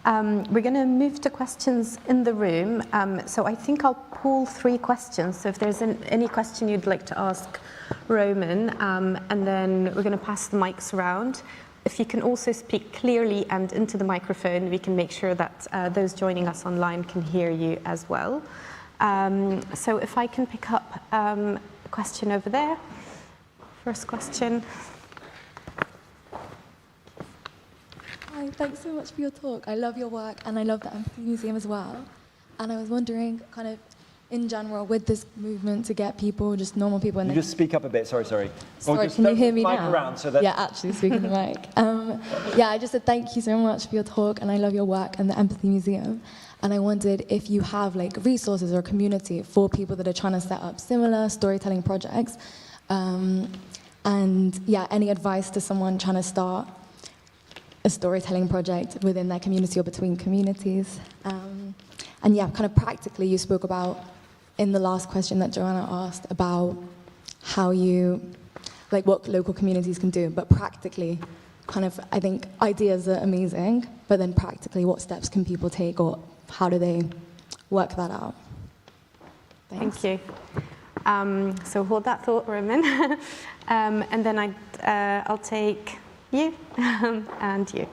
We're going to move to questions in the room. So I think I'll pull 3 questions. So if there's any question you'd like to ask Roman, and then we're going to pass the mics around. If you can also speak clearly and into the microphone, we can make sure that those joining us online can hear you as well. So if I can pick up a question over there. First question. Hi, thanks so much for your talk. I love your work and I love the Empathy Museum as well. And I was wondering, kind of in general, with this movement to get people, just normal people... You just speak up a bit, sorry. Sorry, just can you hear me mic now? Around so that... Yeah, actually speaking the mic. Yeah, I just said thank you so much for your talk and I love your work and the Empathy Museum. And I wondered if you have like resources or community for people that are trying to set up similar storytelling projects. And yeah, any advice to someone trying to start a storytelling project within their community or between communities. And yeah, kind of practically you spoke about, in the last question that Joanna asked, about how you, like what local communities can do, but practically, kind of, I think ideas are amazing, but then practically what steps can people take or how do they work that out? Thanks. Thank you. So hold that thought, Roman. And then I'll take you and you.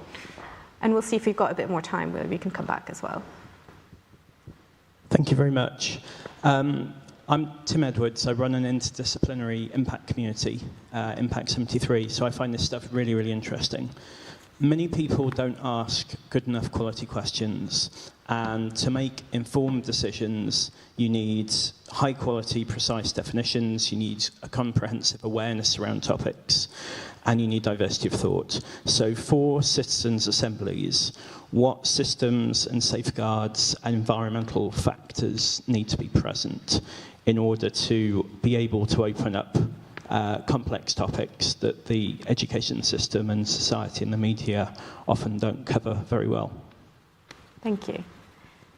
And we'll see if we've got a bit more time where we can come back as well. Thank you very much. I'm Tim Edwards. I run an interdisciplinary impact community, Impact 73, so I find this stuff really, really interesting. Many people don't ask good enough quality questions, and to make informed decisions, you need high quality, precise definitions, you need a comprehensive awareness around topics, and you need diversity of thought. So for citizens' assemblies, what systems and safeguards and environmental factors need to be present in order to be able to open up complex topics that the education system and society and the media often don't cover very well? Thank you.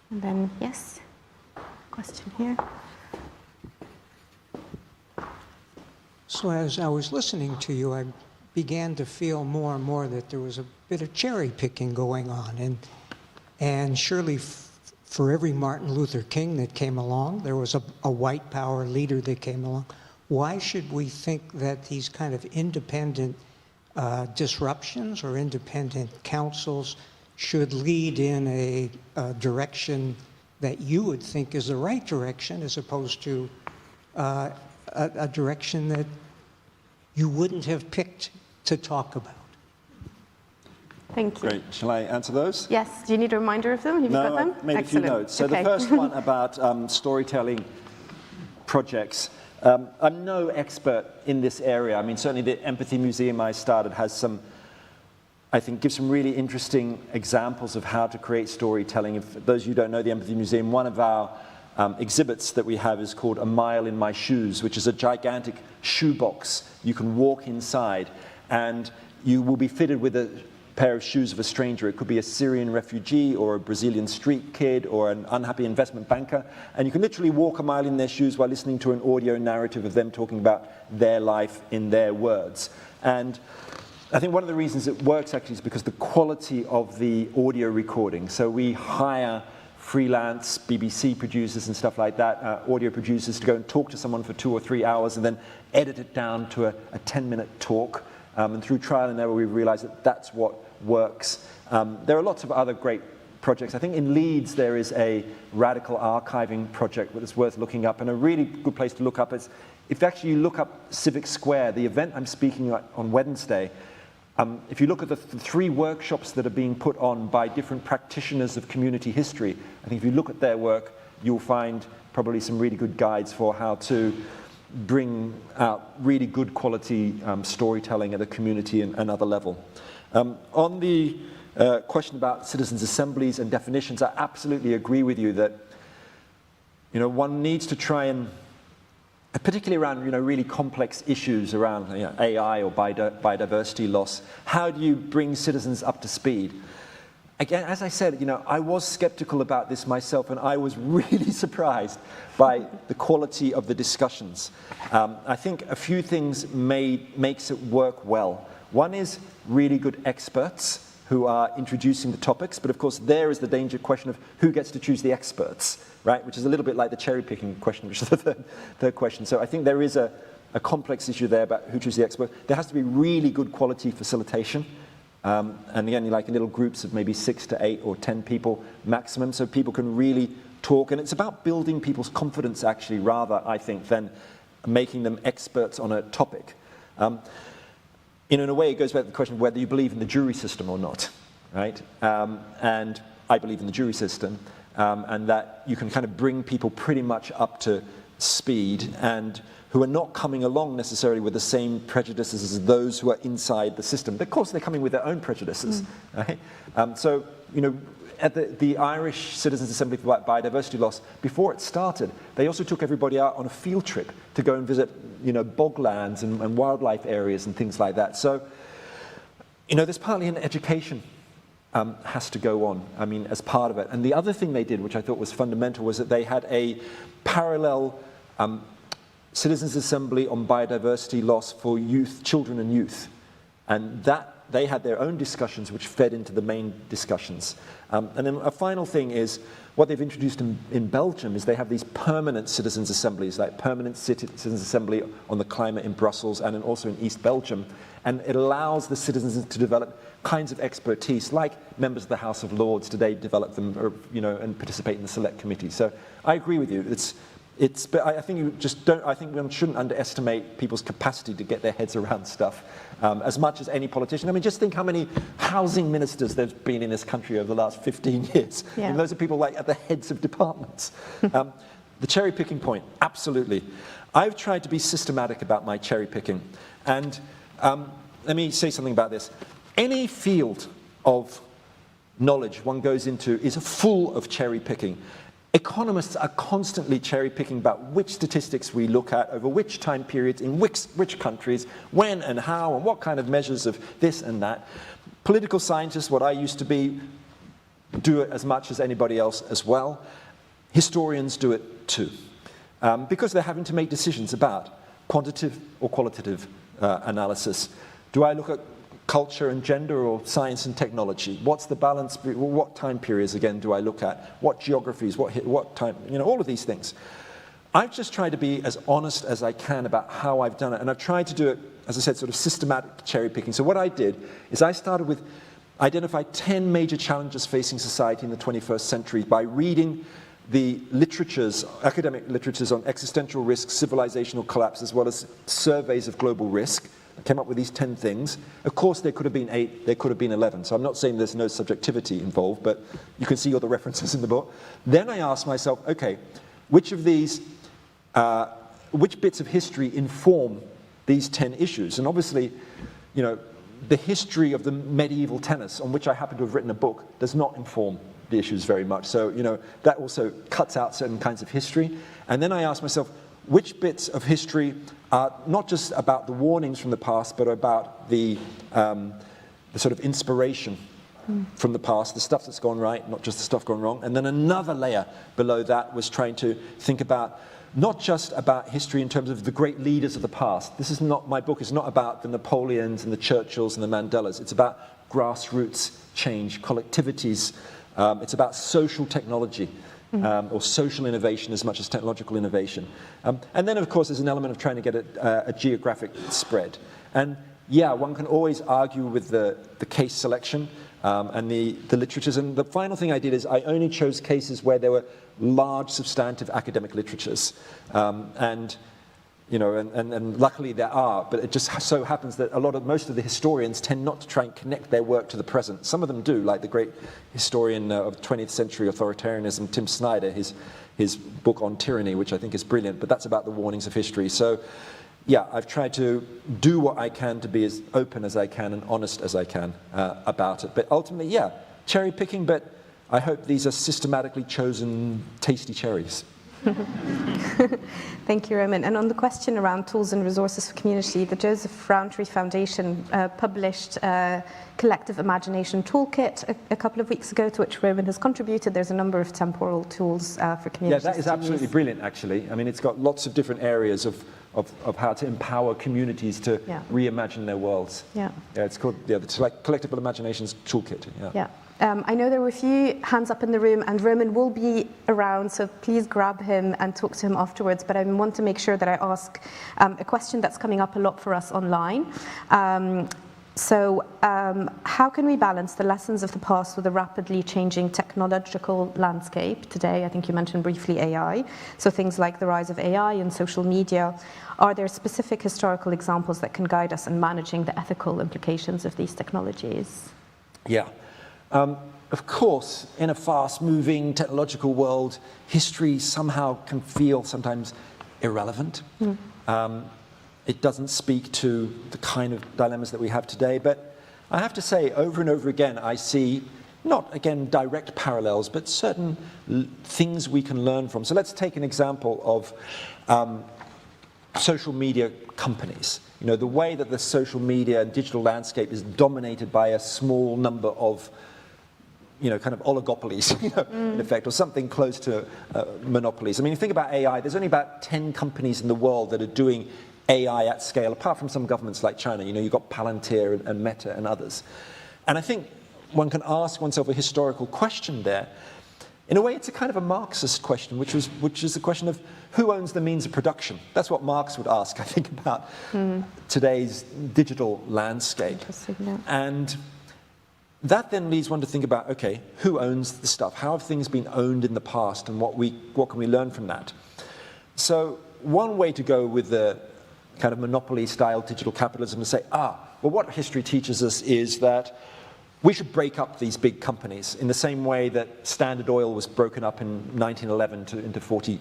And then, yes, question here. So as I was listening to you, I began to feel more and more that there was a bit of cherry picking going on. And surely for every Martin Luther King that came along, there was a white power leader that came along. Why should we think that these kind of independent disruptions or independent councils should lead in a direction that you would think is the right direction as opposed to a direction that you wouldn't have picked to talk about? Thank you. Great. Shall I answer those? Yes. Do you need a reminder of them? Have you got them? I made Excellent. a few notes. So okay. the first one about storytelling projects. I'm no expert in this area. I mean, certainly the Empathy Museum I started has some, I think, gives some really interesting examples of how to create storytelling. If those of you who don't know the Empathy Museum, one of our exhibits that we have is called A Mile in My Shoes, which is a gigantic shoebox. You can walk inside and you will be fitted with a pair of shoes of a stranger. It could be a Syrian refugee or a Brazilian street kid or an unhappy investment banker. And you can literally walk a mile in their shoes while listening to an audio narrative of them talking about their life in their words. And I think one of the reasons it works actually is because the quality of the audio recording. So we hire freelance BBC producers and stuff like that, audio producers, to go and talk to someone for 2 or 3 hours and then edit it down to a 10-minute talk. And through trial and error, we've realized that that's what works. There are lots of other great projects. I think in Leeds, there is a radical archiving project that is worth looking up. And a really good place to look up is, if actually you look up Civic Square, the event I'm speaking at on Wednesday, if you look at the 3 workshops that are being put on by different practitioners of community history, I think if you look at their work, you'll find probably some really good guides for how to bring out really good quality storytelling at a community and other level. On the question about citizens' assemblies and definitions, I absolutely agree with you that one needs to try and, particularly around really complex issues around AI or biodiversity loss, how do you bring citizens up to speed? Again, as I said, I was skeptical about this myself, and I was really surprised by the quality of the discussions. I think a few things makes it work well. One is really good experts who are introducing the topics, but of course there is the danger question of who gets to choose the experts, right? Which is a little bit like the cherry picking question, which is the third question. So I think there is a complex issue there about who chooses the expert. There has to be really good quality facilitation. And again, like in little groups of maybe 6 to 8 or 10 people maximum, so people can really talk. And it's about building people's confidence, actually, rather, I think, than making them experts on a topic. In a way, it goes back to the question of whether you believe in the jury system or not, right? And I believe in the jury system, and that you can kind of bring people pretty much up to speed and who are not coming along necessarily with the same prejudices as those who are inside the system. Of course, they're coming with their own prejudices, right? So, at the Irish Citizens' Assembly for Biodiversity Loss, before it started, they also took everybody out on a field trip to go and visit, boglands and wildlife areas and things like that. So, there's partly an education has to go on, as part of it. And the other thing they did, which I thought was fundamental, was that they had a parallel Citizens' Assembly on biodiversity loss for youth, children and youth. And that they had their own discussions which fed into the main discussions. And then a final thing is, what they've introduced in Belgium is they have these permanent citizens' assemblies, like permanent citizens' assembly on the climate in Brussels and then also in East Belgium. And it allows the citizens to develop kinds of expertise, like members of the House of Lords today develop them, or, and participate in the select committee. So I agree with you. But I think you just don't. I think one shouldn't underestimate people's capacity to get their heads around stuff as much as any politician. Just think how many housing ministers there's been in this country over the last 15 years. Yeah. And those are people like at the heads of departments. The cherry picking point, absolutely. I've tried to be systematic about my cherry picking, and let me say something about this. Any field of knowledge one goes into is full of cherry picking. Economists are constantly cherry-picking about which statistics we look at over which time periods, in which countries, when and how, and what kind of measures of this and that. Political scientists, what I used to be, do it as much as anybody else as well. Historians do it too, because they're having to make decisions about quantitative or qualitative analysis. Do I look at culture and gender or science and technology? What's the balance? What time periods, again, do I look at? What geographies? What time? All of these things. I've just tried to be as honest as I can about how I've done it. And I've tried to do it, as I said, sort of systematic cherry picking. So what I did is I started with identify 10 major challenges facing society in the 21st century by reading the literatures, academic literatures on existential risk, civilizational collapse, as well as surveys of global risk. I came up with these 10 things. Of course, there could have been 8, there could have been 11. So I'm not saying there's no subjectivity involved, but you can see all the references in the book. Then I asked myself, okay, which of these which bits of history inform these 10 issues? And obviously, you know, the history of the medieval tennis, on which I happen to have written a book, does not inform the issues very much. So, you know, that also cuts out certain kinds of history. And then I ask myself, which bits of history are not just about the warnings from the past, but about the sort of inspiration from the past, the stuff that's gone right, not just the stuff gone wrong. And then another layer below that was trying to think about not just about history in terms of the great leaders of the past. This is not, my book is not about the Napoleons and the Churchills and the Mandelas. It's about grassroots change, collectivities. It's about social technology. Or social innovation as much as technological innovation. And then, of course, there's an element of trying to get a geographic spread. And yeah, one can always argue with the case selection and the literatures. And the final thing I did is I only chose cases where there were large, substantive academic literatures. And luckily there are, but it just so happens that most of the historians tend not to try and connect their work to the present. Some of them do, like the great historian of 20th century authoritarianism, Tim Snyder, his book on tyranny, which I think is brilliant, but that's about the warnings of history. So yeah, I've tried to do what I can to be as open as I can and honest as I can about it. But ultimately, yeah, cherry picking, but I hope these are systematically chosen tasty cherries. Thank you, Roman. And on the question around tools and resources for community, the Joseph Rowntree Foundation published a collective imagination toolkit a couple of weeks ago, to which Roman has contributed. There's a number of temporal tools for communities. Yeah, that is absolutely brilliant, actually. I mean, it's got lots of different areas of how to empower communities to reimagine their worlds. Yeah, it's called the Collective Imaginations Toolkit. Yeah. I know there were a few hands up in the room, and Roman will be around, so please grab him and talk to him afterwards. But I want to make sure that I ask a question that's coming up a lot for us online. How can we balance the lessons of the past with a rapidly changing technological landscape today? I think you mentioned briefly AI. So things like the rise of AI and social media. Are there specific historical examples that can guide us in managing the ethical implications of these technologies? Yeah. Of course, in a fast-moving technological world, history somehow can feel sometimes irrelevant. It doesn't speak to the kind of dilemmas that we have today. But I have to say, over and over again, I see, not, again, direct parallels, but certain things we can learn from. So let's take an example of social media companies. You know, the way that the social media and digital landscape is dominated by a small number of kind of oligopolies, in effect, or something close to monopolies. I mean, think about AI. There's only about 10 companies in the world that are doing AI at scale, apart from some governments like China. You know, you've got Palantir and Meta and others. And I think one can ask oneself a historical question there. In a way, it's a kind of a Marxist question, which is the question of who owns the means of production. That's what Marx would ask, I think, about today's digital landscape. Yeah. And that then leads one to think about, okay, who owns the stuff? How have things been owned in the past, and what can we learn from that? So one way to go with the kind of monopoly-style digital capitalism is say, well, what history teaches us is that we should break up these big companies in the same way that Standard Oil was broken up in 1911 into 40,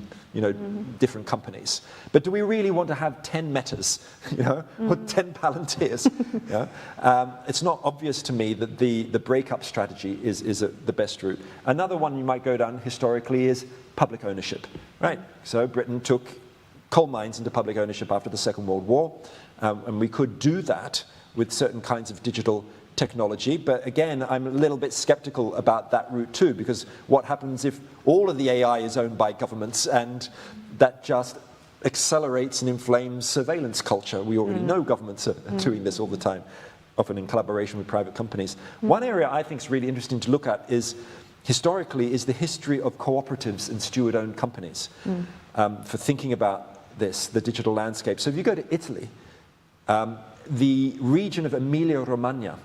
different companies. But do we really want to have 10 Metas, or 10 Palantirs? It's not obvious to me that the breakup strategy is the best route. Another one you might go down historically is public ownership, right? So Britain took coal mines into public ownership after the Second World War, and we could do that with certain kinds of digital technology. But again, I'm a little bit skeptical about that route too, because what happens if all of the AI is owned by governments, and that just accelerates and inflames surveillance culture? We already know governments are doing this all the time, often in collaboration with private companies. One area I think is really interesting to look at is, historically, is the history of cooperatives and steward-owned companies for thinking about this, the digital landscape. So if you go to Italy, the region of Emilia-Romagna,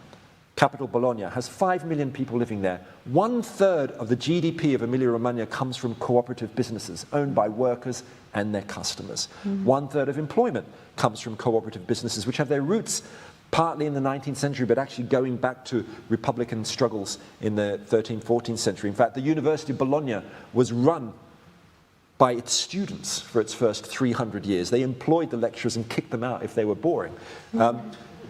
capital Bologna, has 5 million people living there. 1/3 of the GDP of Emilia-Romagna comes from cooperative businesses owned by workers and their customers. 1/3 of employment comes from cooperative businesses, which have their roots partly in the 19th century, but actually going back to Republican struggles in the 13th, 14th century. In fact, the University of Bologna was run by its students for its first 300 years. They employed the lecturers and kicked them out if they were boring.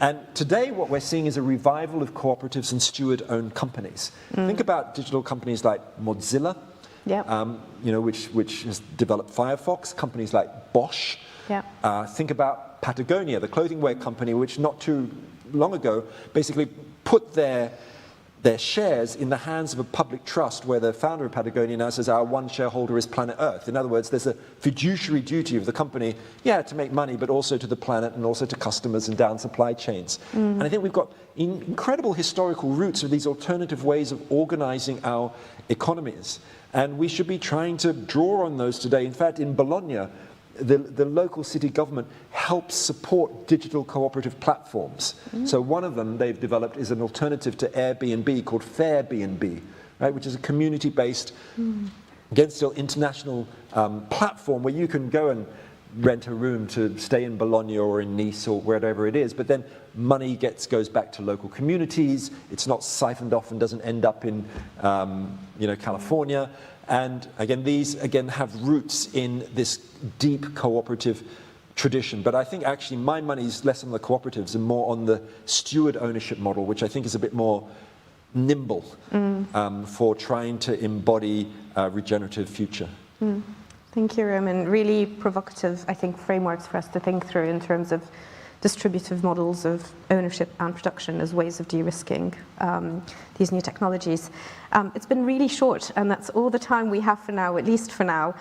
And today what we're seeing is a revival of cooperatives and steward-owned companies. Think about digital companies like Mozilla, which has developed Firefox, companies like Bosch. Think about Patagonia, the clothing wear company, which not too long ago basically put their shares in the hands of a public trust where the founder of Patagonia now says our one shareholder is planet Earth. In other words, there's a fiduciary duty of the company, to make money, but also to the planet and also to customers and down supply chains. And I think we've got incredible historical roots of these alternative ways of organizing our economies. And we should be trying to draw on those today. In fact, in Bologna, the local city government helps support digital cooperative platforms. So one of them they've developed is an alternative to Airbnb called Fairbnb, right, which is a community-based, again still international platform where you can go and rent a room to stay in Bologna or in Nice or wherever it is, but then money goes back to local communities. It's not siphoned off and doesn't end up in California. And again, these have roots in this deep cooperative tradition. But I think actually my money's less on the cooperatives and more on the steward ownership model, which I think is a bit more nimble for trying to embody a regenerative future. Thank you, Roman. Really provocative, I think, frameworks for us to think through in terms of distributive models of ownership and production as ways of de-risking these new technologies. It's been really short, and that's all the time we have for now, at least for now.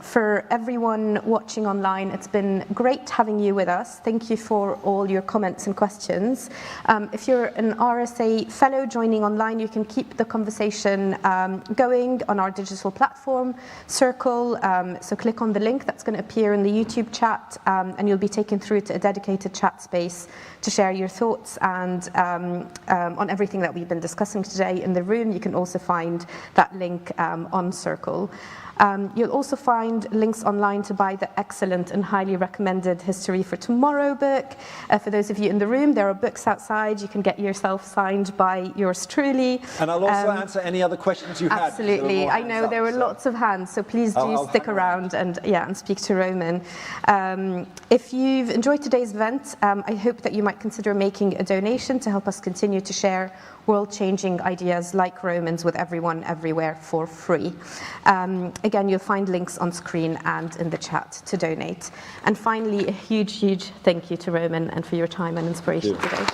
For everyone watching online, it's been great having you with us. Thank you for all your comments and questions. If you're an RSA fellow joining online, you can keep the conversation going on our digital platform, Circle. So click on the link that's going to appear in the YouTube chat, and you'll be taken through to a dedicated chat space to share your thoughts and on everything that we've been discussing today in the room. You can also find that link on Circle. You'll also find links online to buy the excellent and highly recommended History for Tomorrow book. For those of you in the room, there are books outside. You can get yourself signed by yours truly. And I'll also answer any other questions you had. Absolutely. I know there were lots of hands, so please do stick around and speak to Roman. If you've enjoyed today's event, I hope that you might consider making a donation to help us continue to share world-changing ideas like Roman's with everyone, everywhere, for free. Again, you'll find links on screen and in the chat to donate. And finally, a huge, huge thank you to Roman and for your time and inspiration today.